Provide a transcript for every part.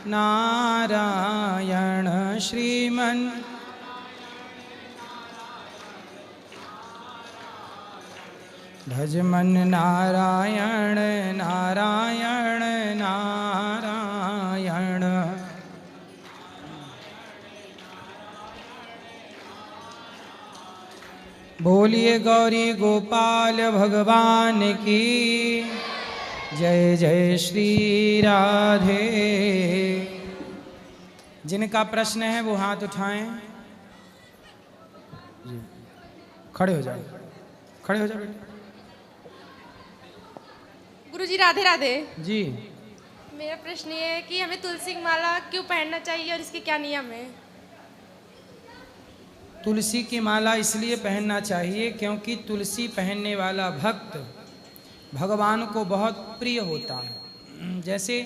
नारायण श्रीमन भजमन नारायण नारायण नारायण। बोलिए गौरी गोपाल भगवान की जय जय श्री राधे। जिनका प्रश्न है वो हाथ उठाएं। खड़े हो जाओ, खड़े हो जाओ बेटा। गुरुजी राधे राधे जी। मेरा प्रश्न ये है कि हमें तुलसी की माला क्यों पहनना चाहिए और इसके क्या नियम है? तुलसी की माला इसलिए पहनना चाहिए क्योंकि तुलसी पहनने वाला भक्त भगवान को बहुत प्रिय होता है। जैसे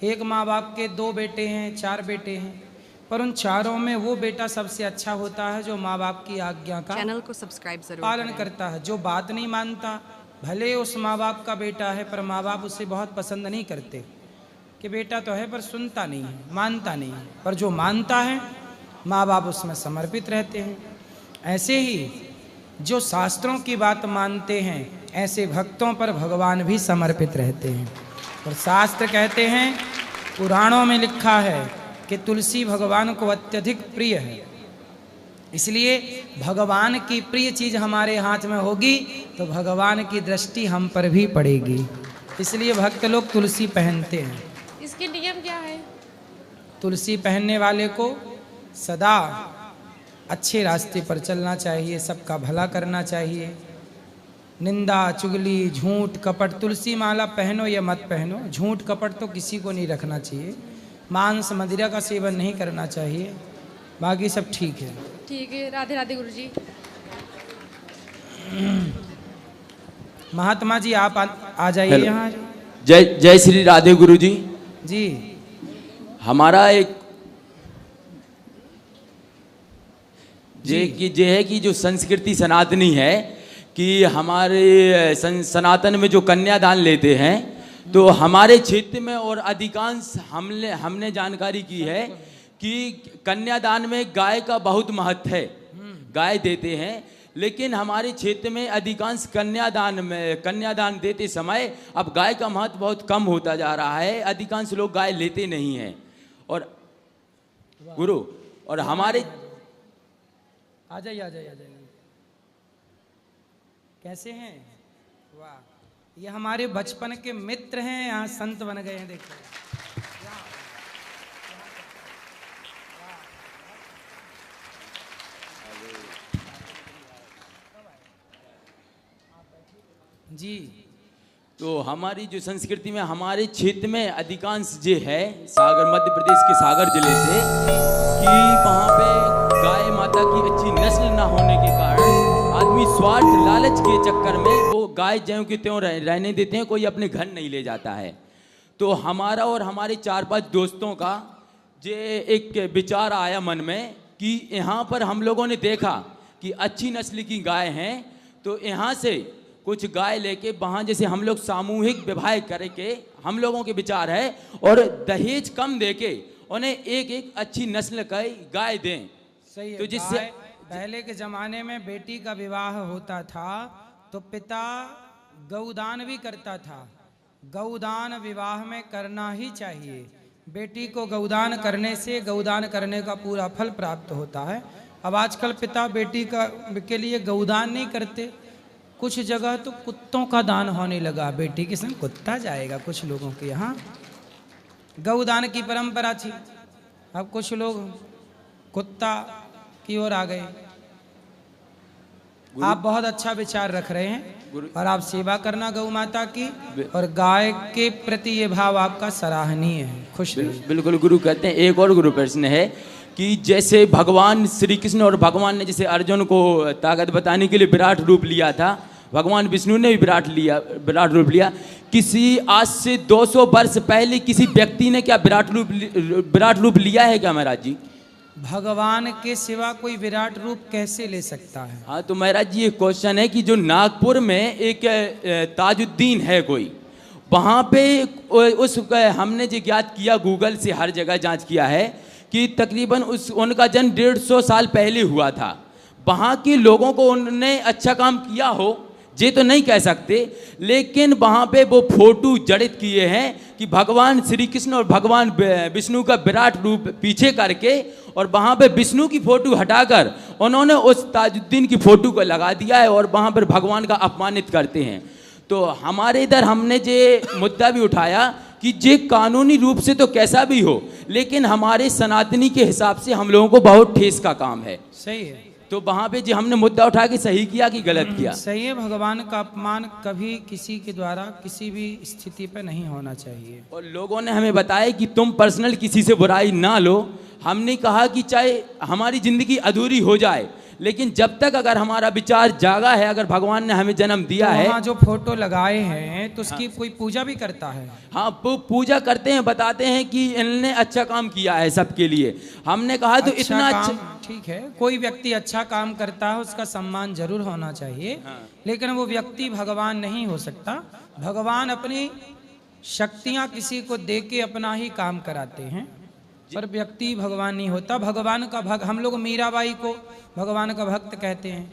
एक माँ बाप के 2 बेटे हैं, 4 बेटे हैं, पर उन चारों में वो बेटा सबसे अच्छा होता है जो माँ बाप की आज्ञा का चैनल को सब्सक्राइब जरूर पालन करता है। जो बात नहीं मानता, भले उस माँ बाप का बेटा है पर माँ बाप उसे बहुत पसंद नहीं करते कि बेटा तो है पर सुनता नहीं है, मानता नहीं है। पर जो मानता है माँ बाप उसमें समर्पित रहते हैं। ऐसे ही जो शास्त्रों की बात मानते हैं ऐसे भक्तों पर भगवान भी समर्पित रहते हैं। और शास्त्र कहते हैं, पुराणों में लिखा है कि तुलसी भगवान को अत्यधिक प्रिय है। इसलिए भगवान की प्रिय चीज हमारे हाथ में होगी तो भगवान की दृष्टि हम पर भी पड़ेगी। इसलिए भक्त लोग तुलसी पहनते हैं। इसके नियम क्या है? तुलसी पहनने वाले को सदा अच्छे रास्ते पर चलना चाहिए, सबका भला करना चाहिए। निंदा चुगली झूठ कपट, तुलसी माला पहनो या मत पहनो, झूठ कपट तो किसी को नहीं रखना चाहिए। मांस मदिरा का सेवन नहीं करना चाहिए। बाकी सब ठीक है। ठीक है, राधे राधे गुरुजी। महात्मा जी आप आ जाइए यहाँ। जय जय श्री राधे गुरुजी जी। हमारा एक जे है कि जो संस्कृति सनातनी है कि हमारे सनातन में जो कन्यादान लेते हैं तो हमारे क्षेत्र में और अधिकांश हमने जानकारी की है कि कन्यादान में गाय का बहुत महत्व है, गाय देते हैं। लेकिन हमारे क्षेत्र में अधिकांश कन्यादान देते समय अब गाय का महत्व बहुत कम होता जा रहा है। अधिकांश लोग गाय लेते नहीं हैं। और गुरु और हमारे आ जाइए आ जाइए आ जाइए। कैसे हैं? वाह, ये हमारे बचपन के मित्र हैं, यहाँ संत बन गए हैं। देखो जी। तो हमारी जो संस्कृति में हमारे क्षेत्र में अधिकांश जो है सागर, मध्य प्रदेश के सागर जिले से, कि वहाँ पे गाय माता की अच्छी नस्ल ना होने के कारण आदमी स्वार्थ लालच के चक्कर में वो गाय ज्यों की त्यों रहने देते हैं, कोई अपने घर नहीं ले जाता है। तो हमारा और हमारे 4-5 दोस्तों का जो एक विचार आया मन में कि यहाँ पर हम लोगों ने देखा कि अच्छी नस्ल की गाय हैं, तो यहाँ से कुछ गाय लेके वहाँ जैसे हम लोग सामूहिक विवाह करके हम लोगों के विचार है और दहेज कम देके उन्हें एक एक अच्छी नस्ल का गाय दें। सही है। तो जिससे पहले के जमाने में बेटी का विवाह होता था तो पिता गौदान भी करता था। गौदान विवाह में करना ही चाहिए। बेटी को गौदान करने से गौदान करने का पूरा फल प्राप्त होता है। अब आजकल पिता बेटी के लिए गौदान नहीं करते। कुछ जगह तो कुत्तों का दान होने लगा। बेटी के संग कुत्ता जाएगा। कुछ लोगों के यहाँ गौदान की परंपरा थी, अब कुछ लोग कुत्ता की ओर आ गए। आप बहुत अच्छा विचार रख रहे हैं और आप सेवा करना गौ माता की और गाय के प्रति ये भाव आपका सराहनीय है। खुश बिल्कुल गुरु कहते हैं। एक और गुरु प्रश्न है कि जैसे भगवान श्री कृष्ण और भगवान ने जैसे अर्जुन को ताकत बताने के लिए विराट रूप लिया था, भगवान विष्णु ने भी विराट रूप लिया। किसी आज से 200 वर्ष पहले किसी व्यक्ति ने क्या विराट रूप लिया है क्या महाराज जी? भगवान के सिवा कोई विराट रूप कैसे ले सकता है? हाँ, तो महाराज जी ये क्वेश्चन है कि जो नागपुर में एक ताजुद्दीन है कोई, वहाँ पे उस हमने जो ज्ञात किया, गूगल से हर जगह जांच किया है कि तकरीबन उनका जन्म 150 साल पहले हुआ था। वहाँ के लोगों को उन्होंने अच्छा काम किया हो ये तो नहीं कह सकते, लेकिन वहाँ पे वो फोटो जड़ित किए हैं कि भगवान श्री कृष्ण और भगवान विष्णु का विराट रूप पीछे करके, और वहाँ पे विष्णु की फोटो हटाकर उन्होंने उस ताजुद्दीन की फोटो को लगा दिया है और वहाँ पर भगवान का अपमानित करते हैं। तो हमारे इधर हमने ये मुद्दा भी उठाया कि ये कानूनी रूप से तो कैसा भी हो, लेकिन हमारे सनातनी के हिसाब से हम लोगों को बहुत ठेस का काम है। सही है। तो वहाँ पे जो हमने मुद्दा उठा के सही किया कि गलत किया? सही है। भगवान का अपमान कभी किसी के द्वारा किसी भी स्थिति पे नहीं होना चाहिए। और लोगों ने हमें बताया कि तुम पर्सनल किसी से बुराई ना लो। हमने कहा कि चाहे हमारी ज़िंदगी अधूरी हो जाए, लेकिन जब तक अगर हमारा विचार जागा है, अगर भगवान ने हमें जन्म दिया तो है। वहाँ जो फोटो लगाए हैं तो उसकी कोई पूजा भी करता है? हाँ, वो पूजा करते हैं, बताते हैं कि इन्होंने अच्छा काम किया है सबके लिए। हमने कहा तो इतना अच्छा, ठीक है, कोई व्यक्ति अच्छा काम करता है उसका सम्मान जरूर होना चाहिए। हाँ। लेकिन वो व्यक्ति भगवान नहीं हो सकता। भगवान अपनी शक्तियाँ किसी को दे के अपना ही काम कराते हैं, पर व्यक्ति भगवान नहीं होता। भगवान का हम लोग मीराबाई को भगवान का भक्त कहते हैं।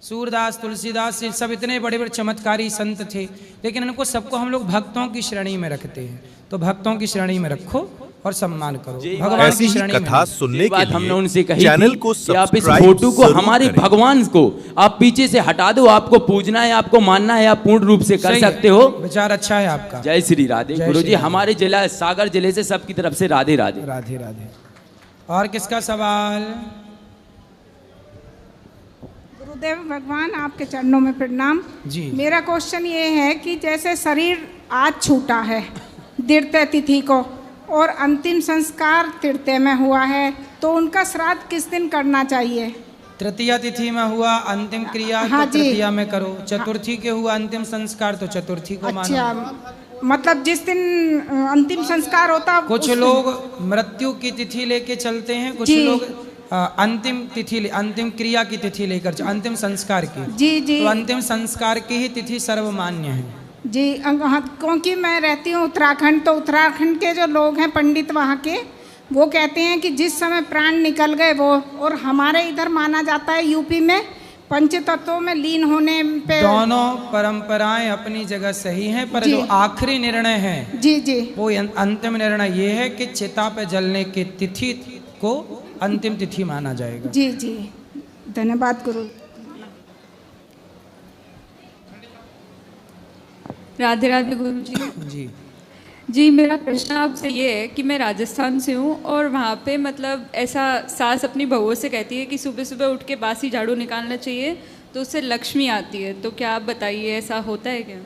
सूरदास, तुलसीदास, ये सब इतने बड़े बड़े चमत्कारी संत थे, लेकिन इनको सबको हम लोग भक्तों की श्रेणी में रखते हैं। तो भक्तों की श्रेणी में रखो और सम्मान करो, भगवान ऐसी की ही श्रेणी में। कथा सुनने के हमने उनसे लिए कही चैनल थी को कि आप इस सब्सक्राइब फोटो को, जरूर हमारे करें। भगवान को आप पीछे से हटा दो। आपको पूजना है, आपको मानना है, आप पूर्ण रूप से कर सही है, सकते हो। विचार अच्छा है आपका। जय श्री राधे। जय गुरु श्री जी, राधे। हमारे जिला सागर जिले से सबकी तरफ से राधे राधे। राधे राधे। और किसका सवाल? गुरुदेव भगवान, आपके चरणों में प्रणाम जी। मेरा क्वेश्चन ये है कि जैसे शरीर आज छूटा है द्वितीय तिथि को और अंतिम संस्कार तृतीय में हुआ है, तो उनका श्राद्ध किस दिन करना चाहिए? तृतीया तिथि में हुआ अंतिम क्रिया हाँ तो जी। तृतीया में करो। चतुर्थी के हुआ अंतिम संस्कार तो चतुर्थी को मानो। अच्छा, मतलब जिस दिन अंतिम संस्कार होता कुछ उस दिन- लोग मृत्यु की तिथि लेके चलते हैं, कुछ जी। लोग अंतिम क्रिया की तिथि लेकर अंतिम संस्कार की। जी जी तो अंतिम संस्कार की ही तिथि सर्वमान्य है। जी। हाँ, क्योंकि मैं रहती हूँ उत्तराखंड, तो उत्तराखंड के जो लोग हैं पंडित वहाँ के, वो कहते हैं कि जिस समय प्राण निकल गए वो, और हमारे इधर माना जाता है यूपी में पंच तत्वों में लीन होने पे। दोनों परंपराएं अपनी जगह सही हैं, पर जी। जो आखिरी निर्णय है जी जी वो अंतिम निर्णय ये है कि चिता पे जलने की तिथि को अंतिम तिथि माना जाएगा। जी जी। धन्यवाद गुरु। राधे राधे गुरु जी। जी। जी, मेरा प्रश्न आपसे ये है कि मैं राजस्थान से हूँ और वहाँ पे मतलब ऐसा सास अपनी बहुओं से कहती है कि सुबह सुबह उठ के बासी झाड़ू निकालना चाहिए तो उससे लक्ष्मी आती है। तो क्या आप बताइए, ऐसा होता है क्या?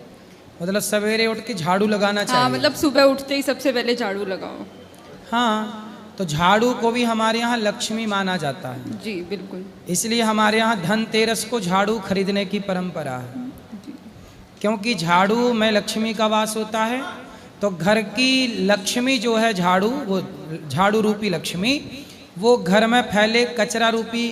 मतलब सवेरे उठ के झाड़ू लगाना चाहिए? हाँ, मतलब सुबह उठते ही सबसे पहले झाड़ू लगाओ। हाँ, तो झाड़ू को भी हमारे यहाँ लक्ष्मी माना जाता है। जी बिल्कुल। इसलिए हमारे यहाँ धनतेरस को झाड़ू खरीदने की परंपरा है, क्योंकि झाड़ू में लक्ष्मी का वास होता है। तो घर की लक्ष्मी जो है झाड़ू, वो झाड़ू रूपी लक्ष्मी, वो घर में फैले कचरा रूपी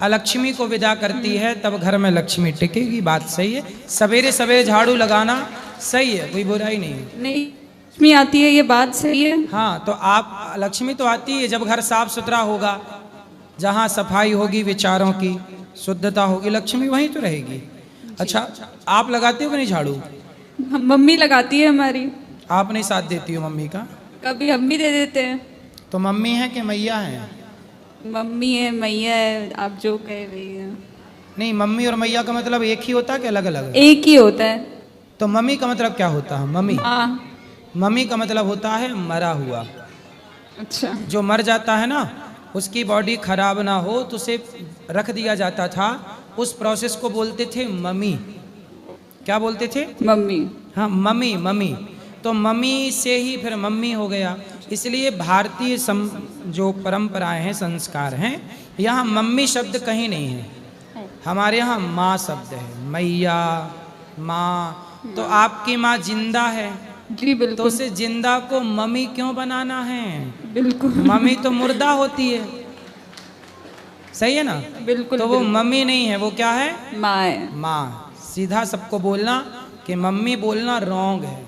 अलक्ष्मी को विदा करती है, तब घर में लक्ष्मी टिकेगी। बात सही है, सवेरे सवेरे झाड़ू लगाना सही है, कोई बुराई नहीं है। नहीं, लक्ष्मी आती है, ये बात सही है। हाँ, तो आप लक्ष्मी तो आती है जब घर साफ सुथरा होगा, जहाँ सफाई होगी, विचारों की शुद्धता होगी, लक्ष्मी वहीं तो रहेगी। अच्छा, आप लगाते हो कि नहीं झाड़ू? मम्मी लगाती है हमारी। आप नहीं साथ देती हो मम्मी का? कभी हम भी दे देते हैं। तो मम्मी है कि मैया है? मम्मी है, मैया है, आप जो कह रही है। नहीं, मम्मी और मैया का मतलब एक ही होता है कि अलग अलग? एक ही होता है। तो मम्मी का मतलब क्या होता है? मम्मी, हाँ। मम्मी का मतलब होता है मरा हुआ। अच्छा। जो मर जाता है ना, उसकी बॉडी खराब ना हो तो उसे रख दिया जाता था, उस प्रोसेस को बोलते थे मम्मी। क्या बोलते थे? मम्मी। हाँ, मम्मी। मम्मी, तो मम्मी से ही फिर मम्मी हो गया। इसलिए भारतीय जो परंपराएं हैं, संस्कार हैं, यहाँ मम्मी शब्द कहीं नहीं है। हमारे यहाँ माँ शब्द है, मैया, माँ। तो आपकी माँ जिंदा है, जी बिल्कुल। तो उसे जिंदा को मम्मी क्यों बनाना है? बिल्कुल। मम्मी तो मुर्दा होती है, सही है ना? बिल्कुल। तो वो बिल्कुल। मम्मी नहीं है, वो क्या है? माँ है। माँ। सीधा सबको बोलना कि मम्मी बोलना रॉन्ग है।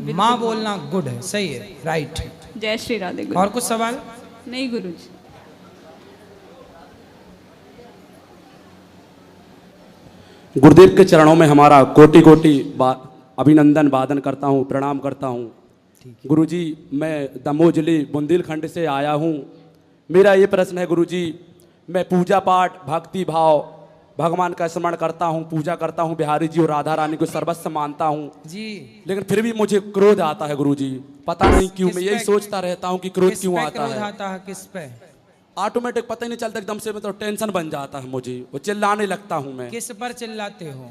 माँ बोलना गुड है, सही है, राइट है। जय श्री राधे गुरु। और कुछ सवाल? नहीं गुरुजी। गुरुदेव के चरणों में हमारा कोटि कोटि अभिनंदन वादन करता हूँ, प्रणाम करता हूँ। गुरुजी, मैं दमोह जिले बुंदेलखंड से आया हूँ। मेरा ये प्रश्न है गुरुजी, मैं पूजा पाठ भक्ति भाव भगवान का स्मरण करता हूँ, पूजा करता हूँ, बिहारी जी और राधा रानी को सर्वस्व मानता हूँ जी, लेकिन फिर भी मुझे क्रोध आता है गुरुजी। पता नहीं क्यों, मैं किस यही पे- सोचता रहता हूँ कि क्रोध किस क्यों पे आता क्रोध है। आता है? किस पे? ऑटोमेटिक पता ही नहीं चलता, एकदम से मतलब टेंशन बन जाता है मुझे, वो चिल्लाने लगता हूँ मैं। किस पर चिल्लाते हो?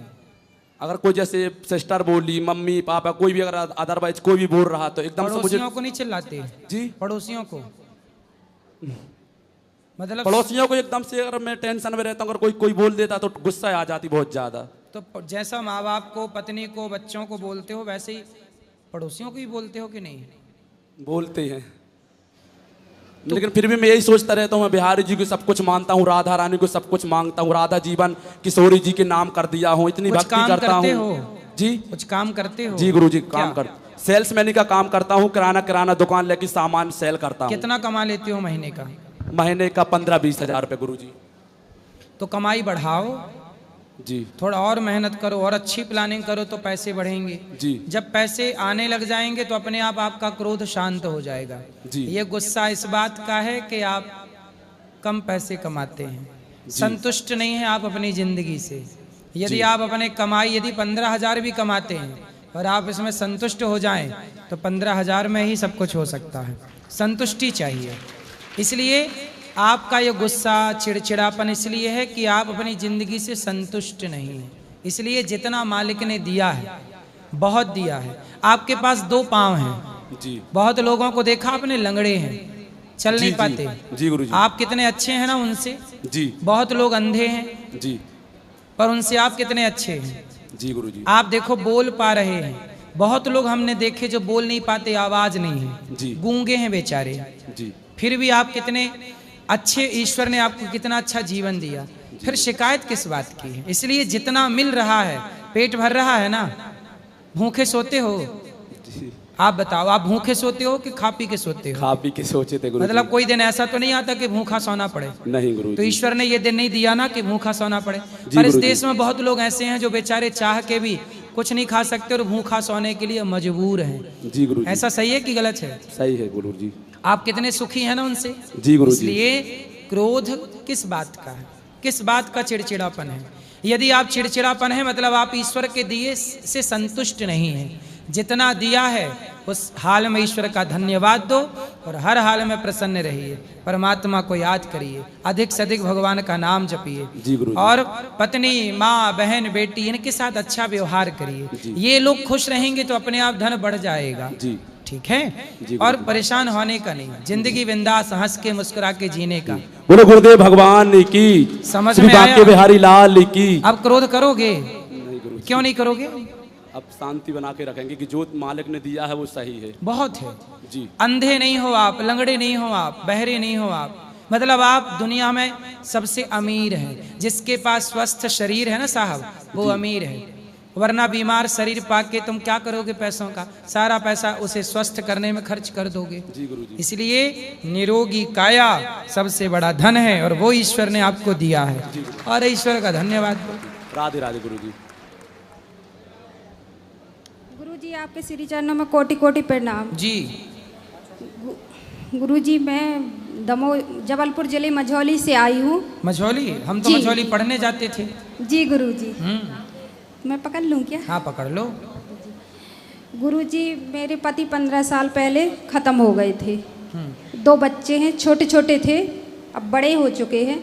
अगर कोई जैसे सिस्टर बोली, मम्मी पापा, कोई भी अगर अदरवाइज कोई भी बोल रहा तो एकदम से मुझे। पड़ोसियों को नहीं चिल्लाते? जी, पड़ोसियों को मतलब पड़ोसियों को एकदम से अगर मैं टेंशन में रहता हूँ, अगर कोई कोई बोल देता तो गुस्सा आ जाती बहुत ज्यादा। तो जैसा माँ बाप को, पत्नी को, बच्चों को बोलते हो वैसे ही पड़ोसियों को भी बोलते हो कि नहीं? बोलते हैं, लेकिन फिर भी मैं यही सोचता रहता हूँ, मैं बिहारी जी को सब कुछ मानता हूँ, राधा रानी को सब कुछ मांगता हूँ, राधा जीवन किशोरी जी के नाम कर दिया हूँ, इतनी कुछ भक्ति काम करता करते हूँ। हो? जी, कुछ काम करते हो? जी गुरु जी, काम क्या? कर सेल्समैन का काम करता हूँ, किराना दुकान लेके सामान सेल करता हूँ। कितना कमा लेते हो महीने का? महीने का 15-20 हजार रुपये गुरु जी। तो कमाई बढ़ाओ, जी थोड़ा और मेहनत करो और अच्छी प्लानिंग करो तो पैसे बढ़ेंगे। जी जब पैसे आने लग जाएंगे तो अपने आप आपका क्रोध शांत हो जाएगा। जी। ये गुस्सा इस बात का है कि आप कम पैसे कमाते हैं, संतुष्ट नहीं है आप अपनी जिंदगी से। यदि आप अपने कमाई यदि 15,000 भी कमाते हैं और आप इसमें संतुष्ट हो जाएं तो 15,000 में ही सब कुछ हो सकता है। संतुष्टि चाहिए। इसलिए आपका ये गुस्सा, चिड़चिड़ापन इसलिए है कि आप अपनी ज़िंदगी से संतुष्ट नहीं हैं। इसलिए जितना मालिक ने दिया है, बहुत दिया है। आपके पास 2 पाँव हैं। जी बहुत लोगों को देखा आपने लंगड़े हैं, चल नहीं जी, पाते। जी गुरु जी। आप कितने अच्छे हैं ना उनसे। जी बहुत लोग अंधे हैं जी पर उनसे आप कितने अच्छे हैं। जी गुरु जी। आप देखो बोल पा रहे हैं। बहुत लोग हमने देखे जो बोल नहीं पाते, आवाज नहीं है, जी गूंगे हैं बेचारे। जी फिर भी आप कितने अच्छे, ईश्वर ने आपको कितना अच्छा जीवन दिया, फिर शिकायत किस बात की है? इसलिए जितना मिल रहा है, पेट भर रहा है ना। भूखे सोते हो? आप बताओ, आप भूखे सोते हो कि खा पी के सोते हो? खा पी के सोचे थे गुरु जी। मतलब कोई दिन ऐसा तो नहीं आता कि भूखा सोना पड़े। नहीं गुरु तो जी। ईश्वर ने ये दिन नहीं दिया ना कि भूखा सोना पड़े। जी पर इस गुरु जी। देश में बहुत लोग ऐसे हैं जो बेचारे चाह के भी कुछ नहीं खा सकते और भूखा सोने के लिए मजबूर हैं। जी गुरु जी। ऐसा सही है कि गलत है? सही है गुरु जी। आप कितने सुखी हैं ना उनसे। जी गुरु जी। इसलिए क्रोध किस बात का है? किस बात का चिड़चिड़ापन है? यदि आप चिड़चिड़ापन है मतलब आप ईश्वर के दिए से संतुष्ट नहीं हैं। जितना दिया है उस हाल में ईश्वर का धन्यवाद दो और हर हाल में प्रसन्न रहिए। परमात्मा को याद करिए, अधिक से अधिक भगवान का नाम जपिए। जी गुरु जी। और पत्नी, माँ, बहन, बेटी इनके साथ अच्छा व्यवहार करिए। ये लोग खुश रहेंगे तो अपने आप धन बढ़ जाएगा। जी ठीक है? जी, और परेशान होने का नहीं, जिंदगी बिंदास हंस के मुस्कुरा के जीने का। बोलो गुरुदेव भगवान की, समझ श्री में आया? बांके बिहारी लाल की। अब क्रोध करोगे? नहीं गुरु जी। क्यों नहीं करोगे? अब शांति बना के रखेंगे कि जो मालिक ने दिया है वो सही है। बहुत है। जी अंधे नहीं हो आप, लंगड़े नहीं हो आप, बहरे नहीं हो आप, मतलब आप दुनिया में सबसे अमीर हैं। जिसके पास स्वस्थ शरीर है ना साहब, वो अमीर है। वरना बीमार शरीर पाके तुम क्या करोगे? पैसों का सारा पैसा उसे स्वस्थ करने में खर्च कर दोगे। जी गुरु जी। इसलिए निरोगी काया सबसे बड़ा धन है और वो ईश्वर ने आपको दिया है। और ईश्वर का धन्यवाद। राधे राधे गुरु जी। गुरुजी आपके श्री चरणों में कोटि कोटि प्रणाम। जी गुरुजी मैं दमोह जबलपुर जिले मझौली से आई हूँ। मझौली? हम तो जी। मझौली पढ़ने जाते थे। जी गुरुजी। मैं पकड़ लूँ क्या? हाँ पकड़ लो। गुरुजी मेरे पति 15 साल पहले ख़त्म हो गए थे। 2 बच्चे हैं, छोटे छोटे थे, अब बड़े हो चुके हैं।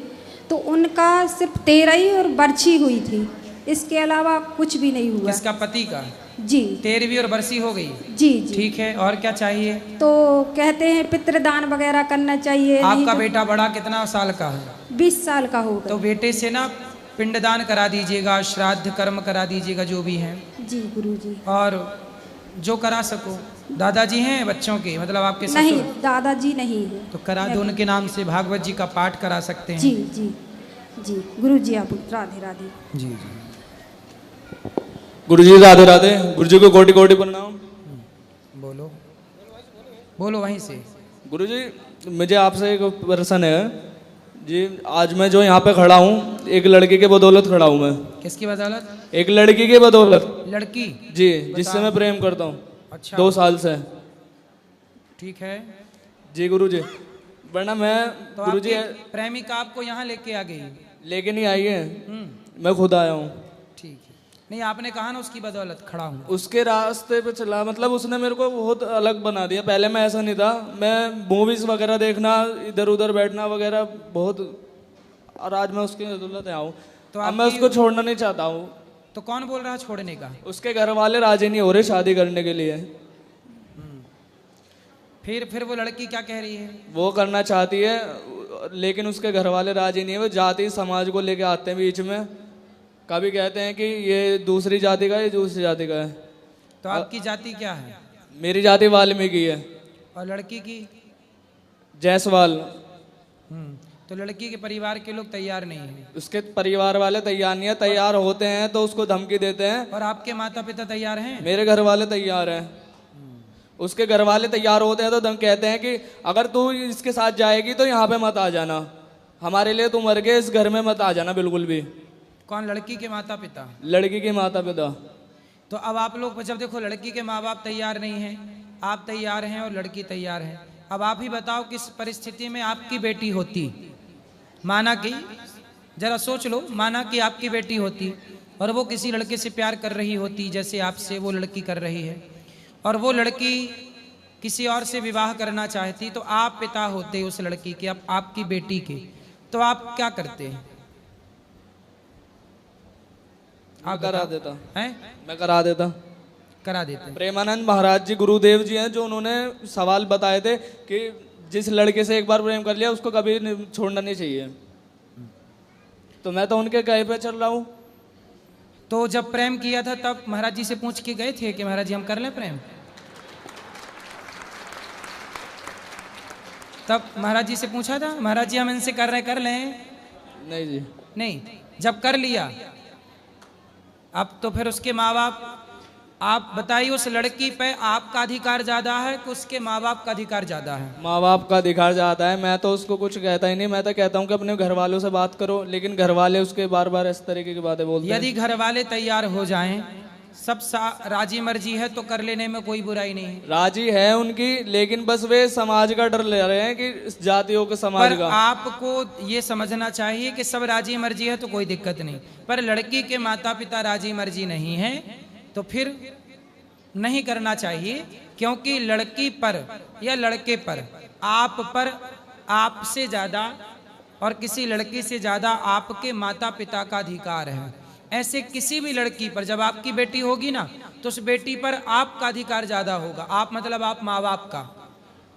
तो उनका सिर्फ 13 ही और बरछी हुई थी, इसके अलावा कुछ भी नहीं हुआ। किसका? पति का? जी 13वीं और बरसी हो गई। जी जी। ठीक है, और क्या चाहिए? तो कहते हैं पितृदान वगैरह करना चाहिए। नहीं आपका तो बेटा बड़ा कितना साल का है? 20 साल का होगा। तो बेटे से ना पिंडदान करा दीजिएगा, श्राद्ध कर्म करा दीजिएगा जो भी हैं, जी गुरुजी। और जो करा सको। दादाजी हैं बच्चों के, मतलब आपके नहीं, ससुर? दादाजी नहीं है। तो करा दो, उनके नाम से भागवत जी का पाठ करा सकते हैं। जी जी जी गुरुजी। आप राधे राधे। जी जी। गुरुजी राधे राधे। गुरुजी को कोटि कोटि प्रणाम। बोलो बोलो वहीं से। गुरुजी मुझे आपसे एक प्रश्न है जी। आज मैं जो यहाँ पे खड़ा हूँ एक लड़की के बदौलत खड़ा हूँ मैं। किसकी बदौलत? एक लड़की के बदौलत। लड़की? जी, जिससे मैं प्रेम करता हूँ। अच्छा। 2 साल से। ठीक है जी गुरुजी। वरना मैं तो गुरुजी आपकी प्रेमिका आपको यहाँ लेके आ गई? लेके नहीं आई है, मैं खुद आया हूँ। ठीक है। नहीं आपने कहा ना उसकी बदौलत खड़ा हूँ। उसके रास्ते पे चला, मतलब उसने मेरे को बहुत अलग बना दिया। पहले मैं ऐसा नहीं था, मैं मूवीज वगैरह देखना, इधर उधर बैठना वगैरह बहुत, और आज मैं उसकी बदौलत आया हूँ। तो अब मैं उसको छोड़ना नहीं चाहता हूँ। तो कौन बोल रहा है छोड़ने का? उसके घर वाले राजी नहीं हो रहे शादी करने के लिए। फिर वो लड़की क्या कह रही है? वो करना चाहती है लेकिन उसके घर वाले राजी नहीं है। वो जाति समाज को लेके आते हैं बीच में। कभी कहते हैं कि ये दूसरी जाति का है, ये दूसरी जाति का है। तो आपकी जाति क्या है? मेरी जाति वाल्मीकि है। और लड़की की? जायसवाल। तो लड़की के परिवार के लोग तैयार नहीं है? उसके परिवार वाले तैयार नहीं है। तैयार होते हैं तो उसको धमकी देते हैं। और आपके माता पिता तैयार हैं? मेरे घर वाले तैयार हैं। उसके घर वाले तैयार होते हैं तो धम कहते हैं कि अगर तू इसके साथ जाएगी तो यहाँ पे मत आ जाना, हमारे लिए तू मर गए, इस घर में मत आ जाना बिल्कुल भी। कौन? लड़की के माता पिता? लड़की के माता पिता। तो अब आप लोग जब देखो लड़की के माँ बाप तैयार नहीं हैं, आप तैयार हैं और लड़की तैयार है, अब आप ही बताओ किस परिस्थिति में आपकी बेटी होती। माना कि जरा सोच लो, माना कि आपकी बेटी होती और वो किसी लड़के से प्यार कर रही होती जैसे आपसे वो लड़की कर रही है, और वो लड़की किसी और से विवाह करना चाहती, तो आप पिता होते उस लड़की के, अब आपकी बेटी के, तो आप क्या करते हैं? आप करा देता हैं? मैं करा देता। करा देते हैं। प्रेमानंद महाराज जी गुरुदेव जी हैं जो उन्होंने सवाल बताए थे कि जिस लड़के से एक बार प्रेम कर लिया उसको कभी छोड़ना नहीं चाहिए। तो मैं तो उनके कहे पे चल रहा हूँ। तो जब प्रेम किया था तब महाराज जी से पूछ के गए थे कि महाराज जी हम कर लें प्रेम? तब महाराज जी से पूछा था महाराज जी हम इनसे कर लें? नहीं जी। नहीं। जब कर लिया अब तो फिर उसके माँ बाप, आप बताइए उस लड़की पे आपका अधिकार ज्यादा है कि उसके माँ बाप का अधिकार ज्यादा है? माँ बाप का अधिकार ज्यादा है। मैं तो उसको कुछ कहता ही नहीं। मैं तो कहता हूँ कि अपने घर वालों से बात करो, लेकिन घर वाले उसके बार बार इस तरीके की बातें बोलते हैं। यदि घर वाले तैयार हो जाएं, सब राजी मर्जी है तो कर लेने में कोई बुराई नहीं है। राजी है उनकी, लेकिन बस वे समाज का डर ले रहे हैं कि जातियों के समाज पर का। आपको ये समझना चाहिए कि सब राजी मर्जी है तो कोई दिक्कत नहीं, पर लड़की के माता पिता राजी मर्जी नहीं है तो फिर नहीं करना चाहिए, क्योंकि लड़की पर या लड़के पर आपसे ज्यादा और किसी लड़की से ज्यादा आपके माता पिता का अधिकार है। ऐसे किसी भी लड़की पर जब आपकी बेटी होगी ना तो उस बेटी पर आपका अधिकार ज्यादा होगा। आप मतलब आप माँ बाप का।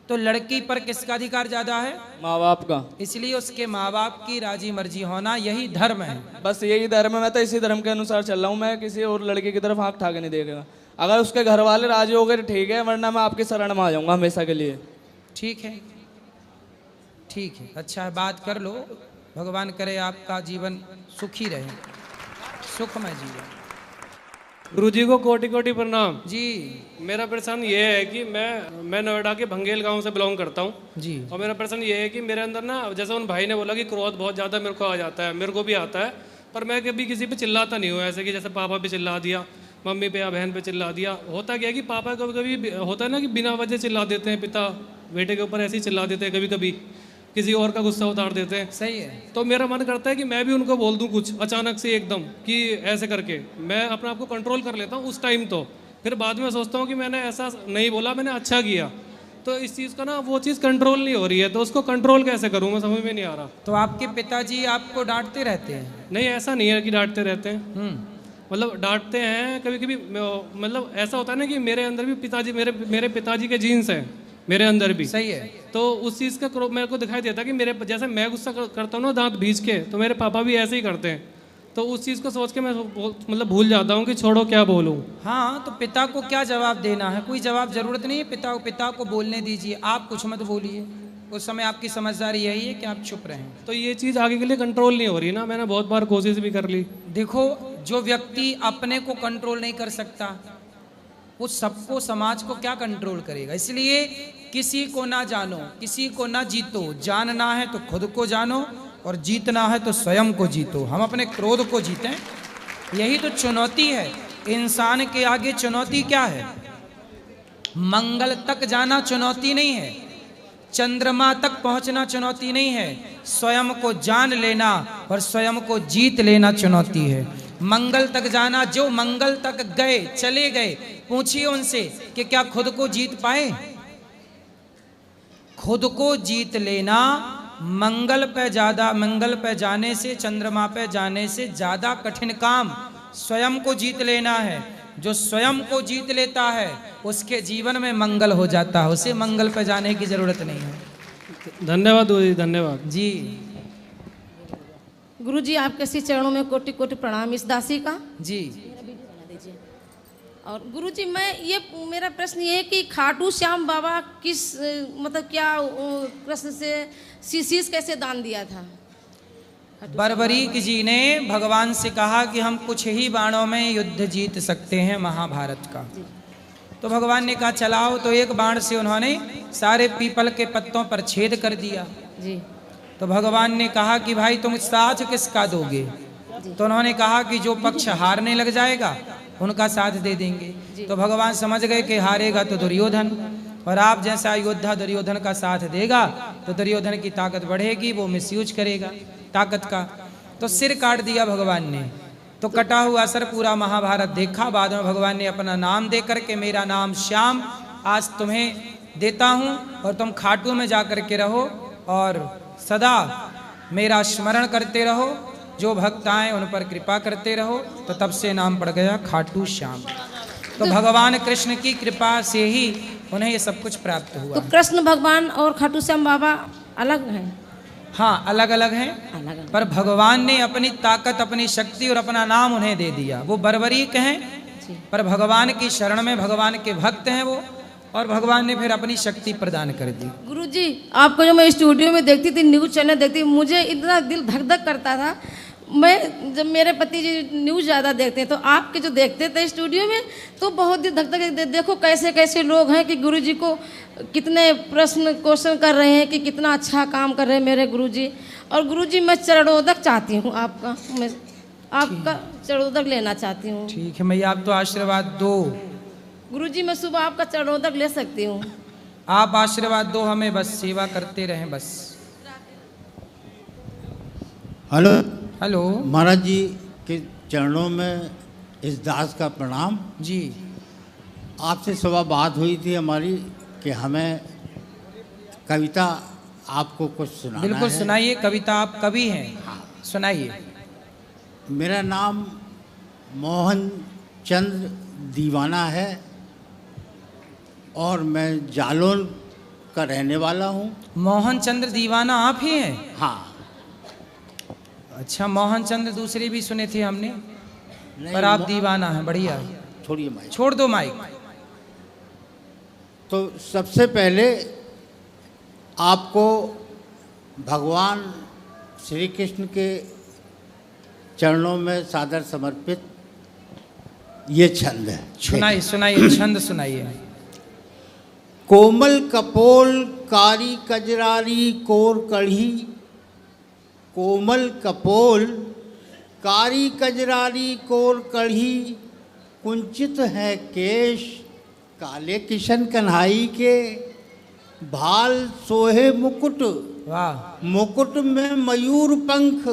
तो लड़की पर किसका अधिकार ज्यादा है? माँ बाप का। इसलिए उसके माँ बाप की राजी मर्जी होना यही धर्म है। बस यही धर्म है। मैं तो इसी धर्म के अनुसार चल रहा हूँ। मैं किसी और लड़के की तरफ आँख ठाके नहीं देखेगा। अगर उसके घर वाले राजी हो गए ठीक है, वरना मैं आपकी शरण में आ जाऊंगा हमेशा के लिए। ठीक है, ठीक है, अच्छा है, बात कर लो। भगवान करे आपका जीवन सुखी रहे, सुखमय जीवन। गुरु जी को कोटि कोटि प्रणाम जी। मेरा प्रश्न ये है कि मैं नोएडा के भंगेल गांव से बिलोंग करता हूँ जी। और मेरा प्रश्न ये है कि मेरे अंदर ना, जैसे उन भाई ने बोला कि क्रोध बहुत ज़्यादा मेरे को आ जाता है, मेरे को भी आता है, पर मैं कभी किसी पे चिल्लाता नहीं हूँ। ऐसे कि जैसे पापा पे चिल्ला दिया, मम्मी पे या बहन पे चिल्ला दिया। होता क्या है कि पापा कभी कभी होता है ना कि बिना वजह चिल्ला देते हैं, पिता बेटे के ऊपर ऐसे ही चिल्ला देते हैं, कभी कभी किसी और का गुस्सा उतार देते हैं। सही है। तो मेरा मन करता है कि मैं भी उनको बोल दूं कुछ अचानक से एकदम कि ऐसे करके मैं अपने आप को कंट्रोल कर लेता हूँ उस टाइम। तो फिर बाद में सोचता हूँ कि मैंने ऐसा नहीं बोला, मैंने अच्छा किया। तो इस चीज़ का ना वो चीज़ कंट्रोल नहीं हो रही है, तो उसको कंट्रोल कैसे करूँ मैं समझ में नहीं आ रहा। तो आपके पिताजी आपको डांटते रहते हैं? नहीं, ऐसा नहीं है कि डांटते रहते हैं, मतलब डांटते हैं कभी कभी। मतलब ऐसा होता है ना कि मेरे अंदर भी पिताजी, मेरे पिताजी के जीन्स हैं मेरे अंदर भी। सही है। तो उस चीज़ का मेरे को दिखाई देता है कि मेरे जैसे मैं गुस्सा करता हूँ ना दांत भींच के, तो मेरे पापा भी ऐसे ही करते हैं। तो उस चीज़ को सोच के मैं मतलब भूल जाता हूँ कि छोड़ो क्या बोलूँ। हाँ, तो पिता को क्या जवाब देना है? कोई जवाब जरूरत नहीं है। पिता को बोलने दीजिए, आप कुछ मत बोलिए। उस समय आपकी समझदारी यही है कि आप चुप रहें। तो ये चीज़ आगे के लिए कंट्रोल नहीं हो रही ना, मैंने बहुत बार कोशिश भी कर ली। देखो, जो व्यक्ति अपने को कंट्रोल नहीं कर सकता वो सबको, समाज को क्या कंट्रोल करेगा। इसलिए किसी को ना जानो, किसी को ना जीतो। जानना है तो खुद को जानो और जीतना है तो स्वयं को जीतो। हम अपने क्रोध को जीतें, यही तो चुनौती है। इंसान के आगे चुनौती क्या है? मंगल तक जाना चुनौती नहीं है, चंद्रमा तक पहुंचना चुनौती नहीं है, स्वयं को जान लेना और स्वयं को जीत लेना चुनौती है। मंगल तक जाना, जो मंगल तक गए, चले गए, पूछिए उनसे कि क्या खुद को जीत पाए? खुद को जीत लेना मंगल पे जाने से, चंद्रमा पे जाने से ज्यादा कठिन काम स्वयं को जीत लेना है। जो स्वयं को जीत लेता है उसके जीवन में मंगल हो जाता है, उसे मंगल पे जाने की जरूरत नहीं है। धन्यवाद गुरुजी, धन्यवाद जी। गुरुजी आपके श्री चरणों में कोटि कोटि प्रणाम इस दासी का। जी। और गुरुजी मेरा प्रश्न ये है कि खाटू श्याम बाबा किस मतलब क्या कृष्ण से शीश कैसे दान दिया था? बर्बरीक जी ने भगवान से कहा कि हम कुछ ही बाणों में युद्ध जीत सकते हैं महाभारत का। तो भगवान ने कहा चलाओ, तो एक बाण से उन्होंने सारे पीपल के पत्तों पर छेद कर दिया। जी। तो भगवान ने कहा कि भाई तुम साथ किसका दोगे? तो उन्होंने कहा कि जो पक्ष हारने लग जाएगा उनका साथ दे देंगे। तो भगवान समझ गए कि हारेगा तो दुर्योधन, और आप जैसा योद्धा दुर्योधन का साथ देगा तो दुर्योधन की ताकत बढ़ेगी, वो मिसयूज करेगा ताकत का। तो सिर काट दिया भगवान ने। तो कटा हुआ सर पूरा महाभारत देखा। बाद में भगवान ने अपना नाम दे करके, मेरा नाम श्याम आज तुम्हें देता हूँ और तुम खाटू में जा कर के रहो और सदा मेरा स्मरण करते रहो, जो भक्त आए उन पर कृपा करते रहो। तो तब से नाम पड़ गया खाटू श्याम। तो भगवान कृष्ण की कृपा से ही उन्हें ये सब कुछ प्राप्त हुआ। तो कृष्ण भगवान और खाटू श्याम बाबा अलग हैं? हाँ, अलग अलग हैं, पर भगवान ने अपनी ताकत, अपनी शक्ति और अपना नाम उन्हें दे दिया। वो बर्बरीक हैं, पर भगवान की शरण में भगवान के भक्त हैं वो, और भगवान ने फिर अपनी शक्ति प्रदान कर दी। गुरुजी आपको जो मैं स्टूडियो में देखती थी, न्यूज़ चैनल देखती, मुझे इतना दिल धक धक करता था। मैं जब मेरे पति जी न्यूज़ ज़्यादा देखते हैं तो आपके जो देखते थे स्टूडियो में तो बहुत दिल धक धक। देखो कैसे कैसे लोग हैं कि गुरुजी को कितने क्वेश्चन कर रहे हैं कि कितना अच्छा काम कर रहे हैं मेरे गुरुजी। और गुरुजी मैं चरणोदक चाहती हूँ आपका, मैं आपका चरणोदक लेना चाहती हूँ। ठीक है मैया, आप तो आशीर्वाद दो। गुरुजी मैं सुबह आपका चरणोदक ले सकती हूँ? आप आशीर्वाद दो हमें, बस सेवा करते रहें बस। Hello hello. महाराज जी के चरणों में इस दास का प्रणाम जी। आपसे सुबह बात हुई थी हमारी कि हमें कविता आपको कुछ सुनाना है। बिल्कुल सुनाइए, कविता आप कवि हैं। हाँ। सुनाइए। मेरा नाम मोहन चंद्र दीवाना है और मैं जालौन का रहने वाला हूँ। मोहन चंद्र दीवाना आप ही हैं? हाँ। अच्छा, मोहन चंद्र दूसरे भी सुने थे हमने, पर आप दीवाना हैं। बढ़िया। छोड़िए माइक, छोड़ दो माइक। तो सबसे पहले आपको भगवान श्री कृष्ण के चरणों में सादर समर्पित ये छंद है। सुनाइए सुनाइए, छंद सुनाइए। कोमल कपोल कारी कजरारी कोर कढ़ी, कोमल कपोल कारी कजरारी कोर कढ़ी, कुंचित है केश काले किशन कन्हाई के, भाल सोहे मुकुट, वाह, मुकुट में मयूर पंख,